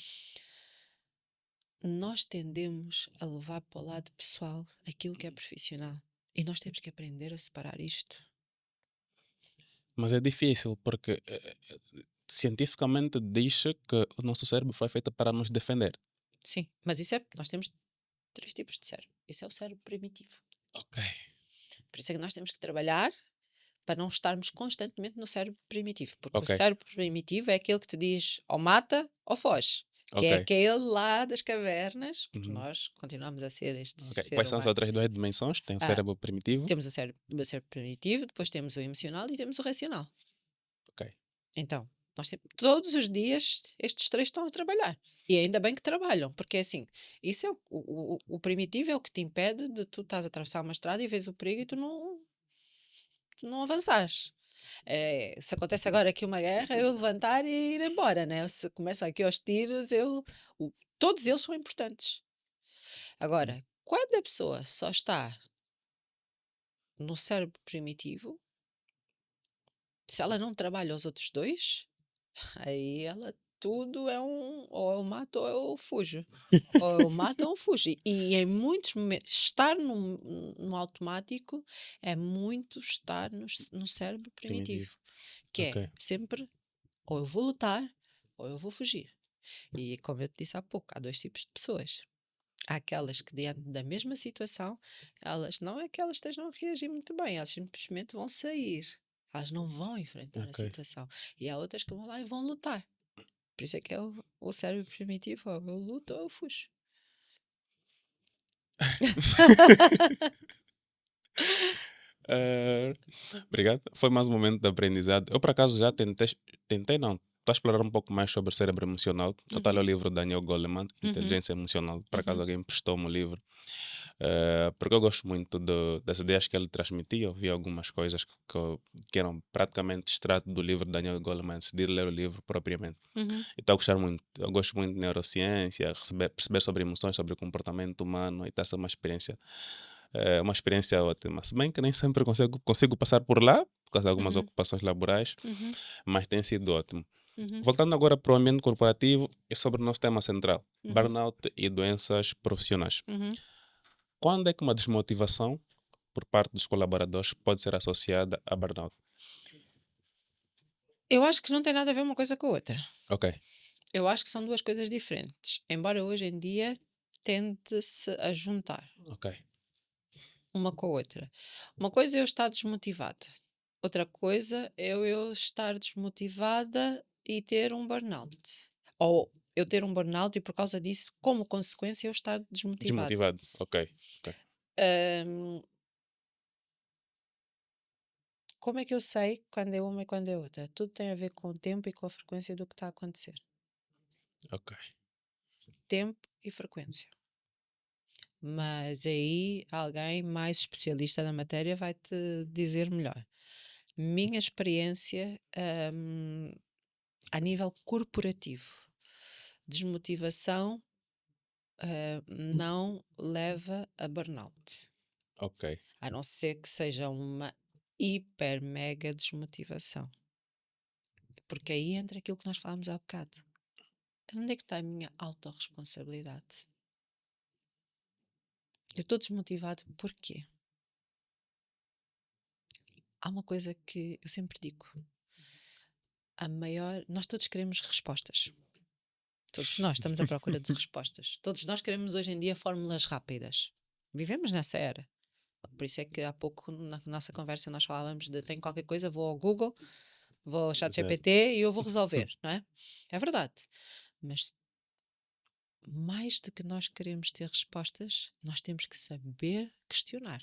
Nós tendemos a levar para o lado pessoal aquilo que é profissional. E nós temos que aprender a separar isto. Mas é difícil porque cientificamente diz que o nosso cérebro foi feito para nos defender. Sim, mas isso é. Nós temos três tipos de cérebro. Esse é o cérebro primitivo. Ok. Por isso é que nós temos que trabalhar para não estarmos constantemente no cérebro primitivo. Porque o Ok. cérebro primitivo é aquele que te diz ou mata ou foge. Que Ok. é aquele lá das cavernas, porque Uhum. nós continuamos a ser este Ok. ser Quais são as humano. outras duas dimensões? Tem o Ah, cérebro primitivo. temos o cérebro primitivo, depois temos o emocional e temos o racional. Ok. Então, nós temos, todos os dias estes três estão a trabalhar. E ainda bem que trabalham, porque é assim, isso é o primitivo é o que te impede de tu estás a atravessar uma estrada e vês o perigo e tu não avançares. Se acontece agora aqui uma guerra, eu levantar e ir embora, né? Se começa aqui aos tiros, todos eles são importantes. Agora, quando a pessoa só está no cérebro primitivo, se ela não trabalha os outros dois, aí ela tudo é ou eu mato ou eu fujo. Ou eu mato ou eu fujo. E em muitos momentos, estar no automático é muito estar no cérebro Primitivo. primitivo. Que Ok. é sempre ou eu vou lutar ou eu vou fugir. E como eu te disse há pouco, há dois tipos de pessoas. Há aquelas que diante da mesma situação, elas não é que elas estejam a reagir muito bem, elas simplesmente vão sair. Elas não vão enfrentar a Ok. situação. E há outras que vão lá e vão lutar. Por isso é que é o cérebro primitivo, ou eu luto ou eu fujo. Eh, Obrigado. Foi mais um momento de aprendizado. Eu, por acaso, já tentei não. Estou a explorar um pouco mais sobre o cérebro emocional. Eu estou a ler Uhum, o livro do Daniel Goleman, uhum, Inteligência Emocional. Por acaso, uhum, alguém emprestou-me o livro. Porque eu gosto muito das ideias que ele transmitia. Eu vi algumas coisas que eram praticamente extrato do livro do Daniel Goleman, decidi ler o livro propriamente. uhum, E estou a gostar muito. Eu gosto muito de neurociência, perceber sobre emoções, sobre o comportamento humano. E está a ser uma experiência ótima. Se bem que nem sempre consigo passar por lá, por causa de algumas uhum, ocupações laborais, uhum, mas tem sido ótimo. uhum, Voltando agora para o ambiente corporativo e sobre o nosso tema central, uhum, burnout e doenças profissionais. uhum. Quando é que uma desmotivação por parte dos colaboradores pode ser associada a burnout? Eu acho que não tem nada a ver uma coisa com a outra. Ok, Eu acho que são duas coisas diferentes. Embora hoje em dia tente-se a juntar ok, uma com a outra. Uma coisa é eu estar desmotivada. Outra coisa é eu estar desmotivada e ter um burnout. Ou eu ter um burnout e por causa disso, como consequência, eu estar desmotivada. desmotivado, ok, ok. Ahm, como é que eu sei quando é uma e quando é outra? Tudo tem a ver com o tempo e com a frequência do que está a acontecer. Ok. Tempo e frequência. Mas aí alguém mais especialista na matéria vai te dizer melhor. Minha experiência, a nível corporativo, desmotivação, não leva a burnout. Ok, A não ser que seja uma hiper mega desmotivação. Porque aí entra aquilo que nós falámos há bocado. Onde é que está a minha autorresponsabilidade? Eu estou desmotivado porquê? Há uma coisa que eu sempre digo. Nós todos queremos respostas. Todos nós estamos à procura de respostas. Todos nós queremos hoje em dia fórmulas rápidas. Vivemos nessa era. Por isso é que há pouco na nossa conversa nós falávamos de tenho qualquer coisa, vou ao Google, vou ao exato. ChatGPT e eu vou resolver, não é? É verdade. Mas mais do que nós queremos ter respostas, nós temos que saber questionar.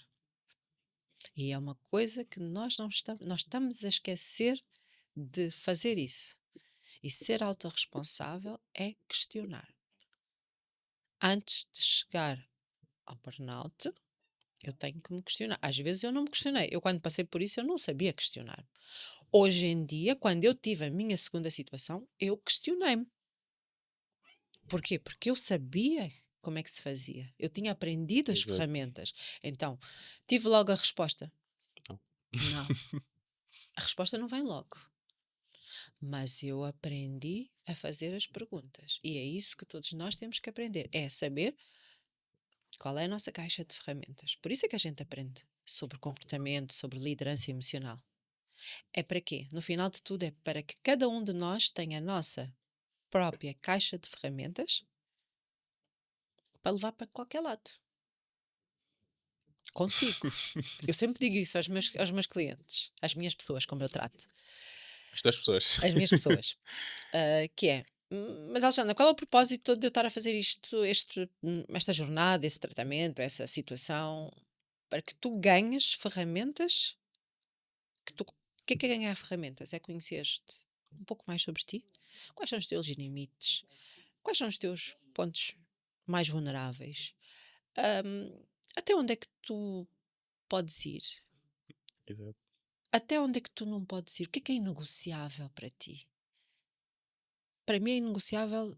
E é uma coisa que nós estamos a esquecer de fazer isso. E ser autorresponsável é questionar. Antes de chegar ao burnout, eu tenho que me questionar. Às vezes eu não me questionei. Eu, quando passei por isso, eu não sabia questionar. Hoje em dia, quando eu tive a minha segunda situação, eu questionei-me. Porquê? Porque eu sabia como é que se fazia. Eu tinha aprendido as Exato. ferramentas. Então, tive logo a resposta. Não. Não. A resposta não vem logo. Mas eu aprendi a fazer as perguntas. E é isso que todos nós temos que aprender. É saber qual é a nossa caixa de ferramentas. Por isso é que a gente aprende sobre comportamento, sobre liderança emocional. É para quê? No final de tudo, é para que cada um de nós tenha a nossa própria caixa de ferramentas para levar para qualquer lado. Consigo. Eu sempre digo isso aos meus clientes, às minhas pessoas, como eu trato. As tuas pessoas. As minhas pessoas. Que é, mas Alexandra, qual é o propósito de eu estar a fazer esta jornada, esse tratamento, essa situação, para que tu ganhes ferramentas o que é ganhar ferramentas? É conhecer-te um pouco mais sobre ti. Quais são os teus limites? Quais são os teus pontos mais vulneráveis? Ahm, Até onde é que tu podes ir? Exato. Até onde é que tu não podes ir? O que é inegociável para ti? Para mim é inegociável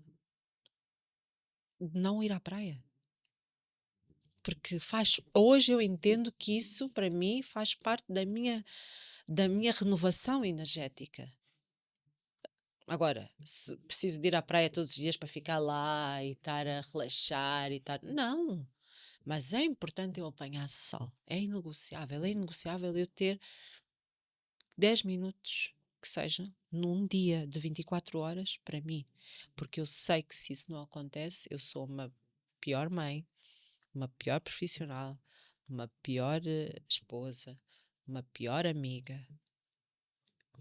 não ir à praia. Porque hoje eu entendo que isso, para mim, faz parte da minha renovação energética. Agora, se preciso de ir à praia todos os dias para ficar lá e estar a relaxar e estar. Não! Mas é importante eu apanhar sol. É inegociável. É inegociável eu ter 10 minutos, que seja, num dia de 24 horas para mim. Porque eu sei que se isso não acontece, eu sou uma pior mãe, uma pior profissional, uma pior esposa, uma pior amiga.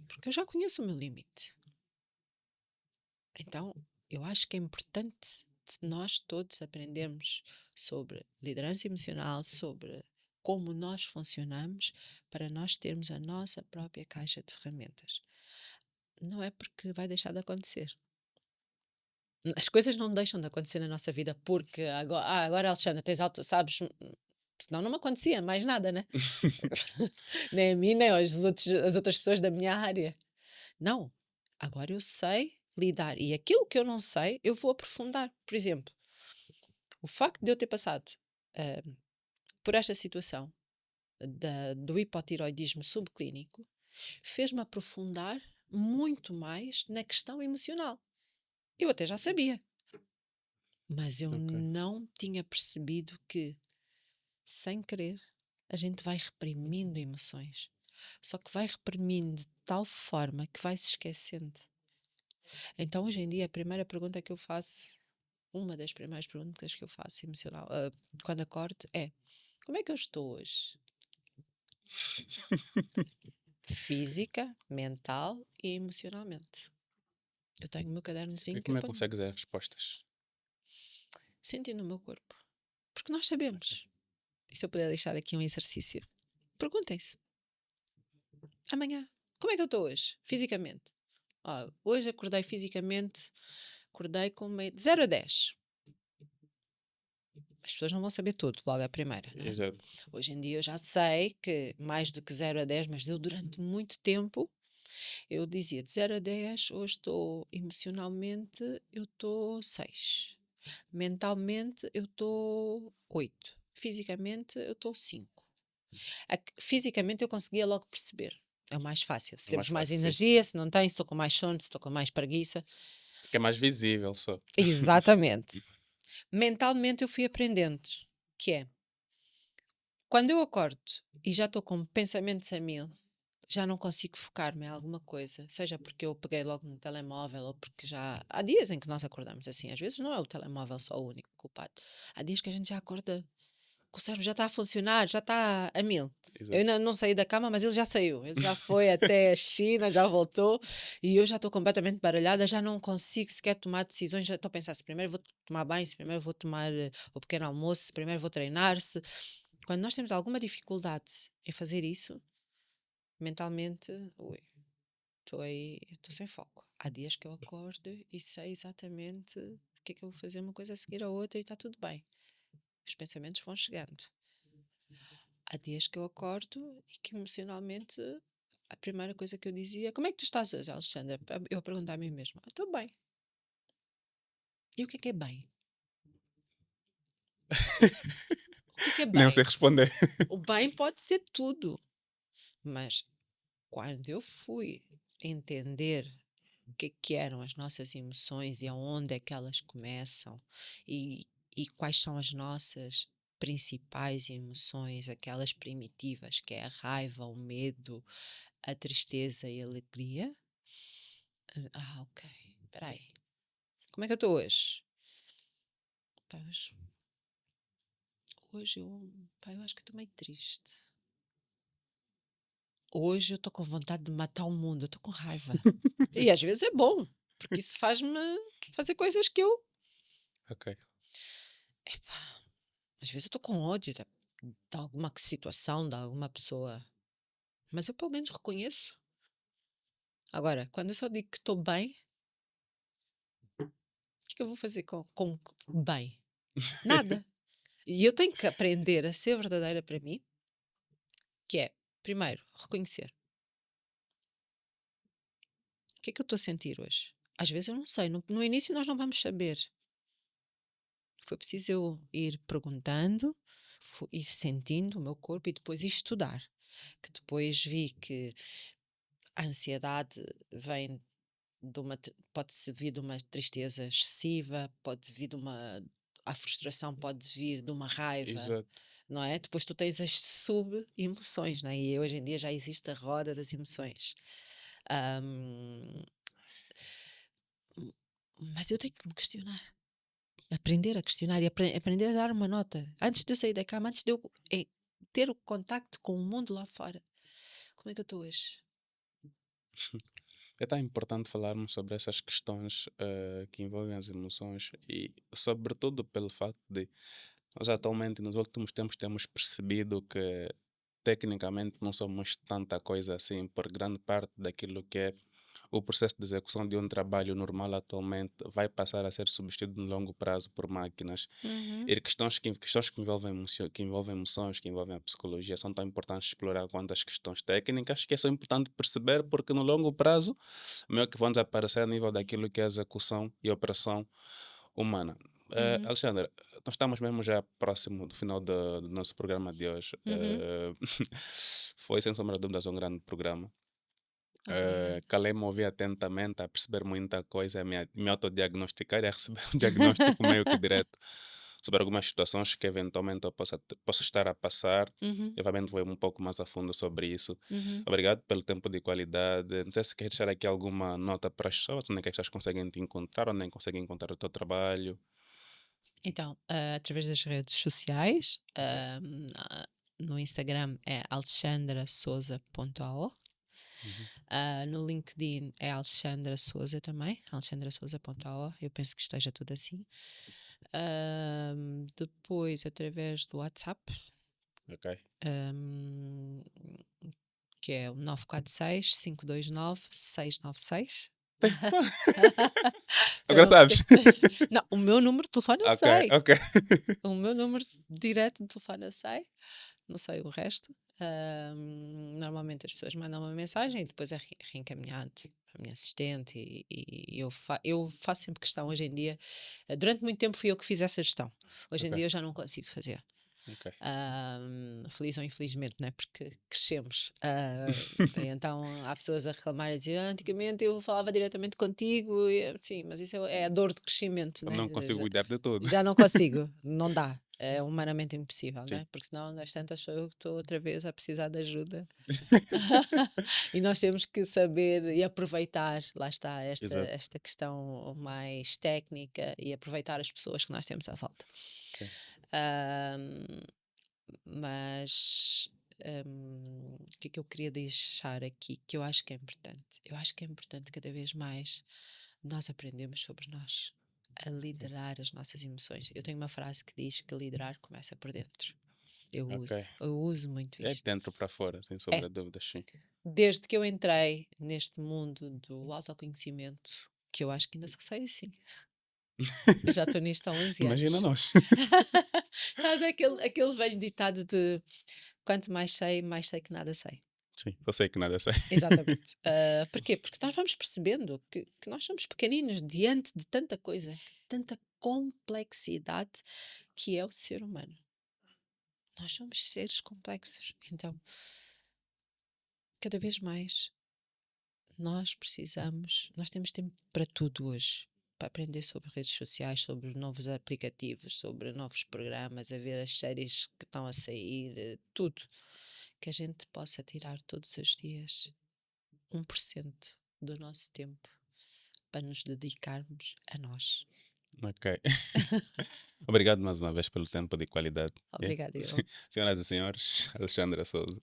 Porque eu já conheço o meu limite. Então, eu acho que é importante nós todos aprendermos sobre liderança emocional, sobre como nós funcionamos, para nós termos a nossa própria caixa de ferramentas. Não é porque vai deixar de acontecer. As coisas não deixam de acontecer na nossa vida porque agora Alexandra, tens alta, sabes? Senão não me acontecia mais nada, né? Nem a mim, nem as outras pessoas da minha área. Não. Agora eu sei lidar. E aquilo que eu não sei, eu vou aprofundar. Por exemplo, o facto de eu ter passado por esta situação do hipotiroidismo subclínico fez-me aprofundar muito mais na questão emocional. Eu até já sabia. Mas eu Ok. não tinha percebido que, sem querer, a gente vai reprimindo emoções. Só que vai reprimindo de tal forma que vai se esquecendo. Então, hoje em dia, a primeira pergunta que eu faço, uma das primeiras perguntas que eu faço emocional, quando acordo, é: como é que eu estou hoje? Física, mental e emocionalmente. Eu tenho o meu E cadernozinho que eu como é que ponho, consegues as respostas? sentindo o meu corpo. Porque nós sabemos. E se eu puder deixar aqui um exercício? Perguntem-se. Amanhã, como é que eu estou hoje? Fisicamente. Hoje acordei fisicamente, acordei com de 0 a 10. As pessoas não vão saber tudo logo à primeira, não é? Exato. Hoje em dia eu já sei que mais do que 0 a 10, mas eu durante muito tempo eu dizia de 0 a 10, hoje estou emocionalmente, eu estou 6. Mentalmente eu estou 8. Fisicamente eu estou 5. Fisicamente eu conseguia logo perceber. É o mais fácil. Se É mais temos mais fácil, sim. energia, se não tem, se estou com mais sono, se estou com mais preguiça. Porque é mais visível só. Exatamente. Mentalmente eu fui aprendendo que é, quando eu acordo e já estou com pensamentos a mil, já não consigo focar-me em alguma coisa, seja porque eu peguei logo no telemóvel ou porque já. Há dias em que nós acordamos assim, às vezes não é o telemóvel só o único culpado. Há dias que a gente já acorda, que o cérebro já está a funcionar, já está a mil. Eu Exato. ainda não saí da cama, mas ele já saiu. Ele já foi até a China, já voltou e eu já estou completamente baralhada, já não consigo sequer tomar decisões. Já estou a pensar se primeiro vou tomar banho, se primeiro vou tomar o pequeno almoço, se primeiro vou treinar. Quando nós temos alguma dificuldade em fazer isso, mentalmente, ui, estou sem foco. há dias que eu acordo e sei exatamente o que é que eu vou fazer uma coisa a seguir a outra e está tudo bem. Os pensamentos vão chegando. Há dias que eu acordo e que emocionalmente a primeira coisa que eu dizia: como é que tu estás hoje, Alexandra? Eu pergunto a mim mesma: estou bem. E o que é bem? O que é Nem sei bem? responder. O bem pode ser tudo, mas quando eu fui entender o que eram as nossas emoções e aonde é que elas começam e, e quais são as nossas principais emoções, aquelas primitivas, que é a raiva, o medo, a tristeza e a alegria. Ok, espera aí. Como é que eu estou hoje? Pá, hoje eu acho que estou meio triste. Hoje eu estou com vontade de matar o mundo, eu estou com raiva. E às vezes é bom, porque isso faz-me fazer coisas que eu. Ok. Epá, às vezes eu estou com ódio de alguma situação, de alguma pessoa. Mas eu pelo menos reconheço. Agora, quando eu só digo que estou bem, o que eu vou fazer com bem? Nada. E eu tenho que aprender a ser verdadeira para mim, que é, primeiro, reconhecer. O que é que eu estou a sentir hoje? Às vezes eu não sei. No início nós não vamos saber. Foi preciso eu ir perguntando, ir sentindo o meu corpo e depois ir estudar. Que depois vi que a ansiedade vem pode vir de uma tristeza excessiva, pode vir de uma. A frustração pode vir de uma raiva, Exato. não é? Depois tu tens as sub-emoções, não é? E hoje em dia já existe a roda das emoções. Ahm, mas eu tenho que me questionar. Aprender a questionar e aprender a dar uma nota. Antes de eu sair da cama, antes de eu ter o contacto com o mundo lá fora. Como é que eu estou hoje? É tão importante falarmos sobre essas questões que envolvem as emoções e, sobretudo, pelo facto de nós atualmente, nos últimos tempos, temos percebido que tecnicamente não somos tanta coisa assim, por grande parte daquilo que é o processo de execução de um trabalho normal atualmente vai passar a ser substituído no longo prazo por máquinas. Uhum, E questões que envolvem, que envolvem emoções, que envolvem a psicologia, são tão importantes de explorar quanto as questões técnicas, que é só importante perceber, porque no longo prazo, meio que vão desaparecer a nível daquilo que é a execução e operação humana. uhum, Alexandra, nós estamos mesmo já próximo do final do nosso programa de hoje. uhum. Foi, sem sombra de dúvidas, um grande programa. Obrigada. Calei-me a ouvir atentamente, a perceber muita coisa, a me autodiagnosticar e a receber um diagnóstico meio que direto sobre algumas situações que eventualmente eu possa estar a passar. Uhum, E obviamente vou ir um pouco mais a fundo sobre isso. uhum. Obrigado pelo tempo de qualidade. Não sei se queres deixar aqui alguma nota para as pessoas, onde é que as pessoas conseguem te encontrar, onde é que conseguem encontrar o teu trabalho. Então, através das redes sociais, no Instagram é alexandrasouza.ao. Uhum. No LinkedIn é Alexandra Souza também, alexandrasouza.ao. Eu penso que esteja tudo assim. Depois, através do WhatsApp, Ok. ahm, que é o 946-529-696. Pá, Para agora não te sabes. esqueças. Não, o meu número de telefone eu Ok, sei. ok. O meu número direto de telefone eu sei. Não sei o resto. Normalmente as pessoas mandam uma mensagem e depois é reencaminhado para a minha assistente e eu faço sempre questão hoje em dia. Durante muito tempo fui eu que fiz essa gestão. Hoje em Ok, dia eu já não consigo fazer. ok. Feliz ou infelizmente, não é? Porque crescemos. Então há pessoas a reclamar e dizer: antigamente eu falava diretamente contigo. Sim, mas isso é a dor do crescimento, Eu né? não consigo cuidar de tudo. Já não consigo, não dá. É humanamente impossível, Sim, né? Porque senão, nas tantas, sou eu que estou outra vez a precisar de ajuda. E nós temos que saber e aproveitar, lá está, exato. esta questão mais técnica e aproveitar as pessoas que nós temos à volta. Ok. Ahm, mas o que é que eu queria deixar aqui que eu acho que é importante? Eu acho que é importante cada vez mais nós aprendemos sobre nós, a liderar as nossas emoções. Eu tenho uma frase que diz que liderar começa por dentro. Ok. Eu uso muito É de isto. dentro para fora, sem É, sombra de dúvidas, sim. desde que eu entrei neste mundo do autoconhecimento, que eu acho que ainda só sei assim. Eu já estou nisto há 11 Imagina anos. nós. Sabes aquele velho ditado de quanto mais sei que nada sei. Sim, eu sei que nada sei. Exatamente. Porquê? Porque nós vamos percebendo que nós somos pequeninos diante de tanta coisa, tanta complexidade que é o ser humano. Nós somos seres complexos. Então, cada vez mais, nós temos tempo para tudo hoje. Para aprender sobre redes sociais, sobre novos aplicativos, sobre novos programas, a ver as séries que estão a sair, tudo. Que a gente possa tirar todos os dias 1% do nosso tempo para nos dedicarmos a nós. Ok. Obrigado mais uma vez pelo tempo de qualidade. Yeah. Obrigada, eu. Senhoras e senhores, Alexandra Souza.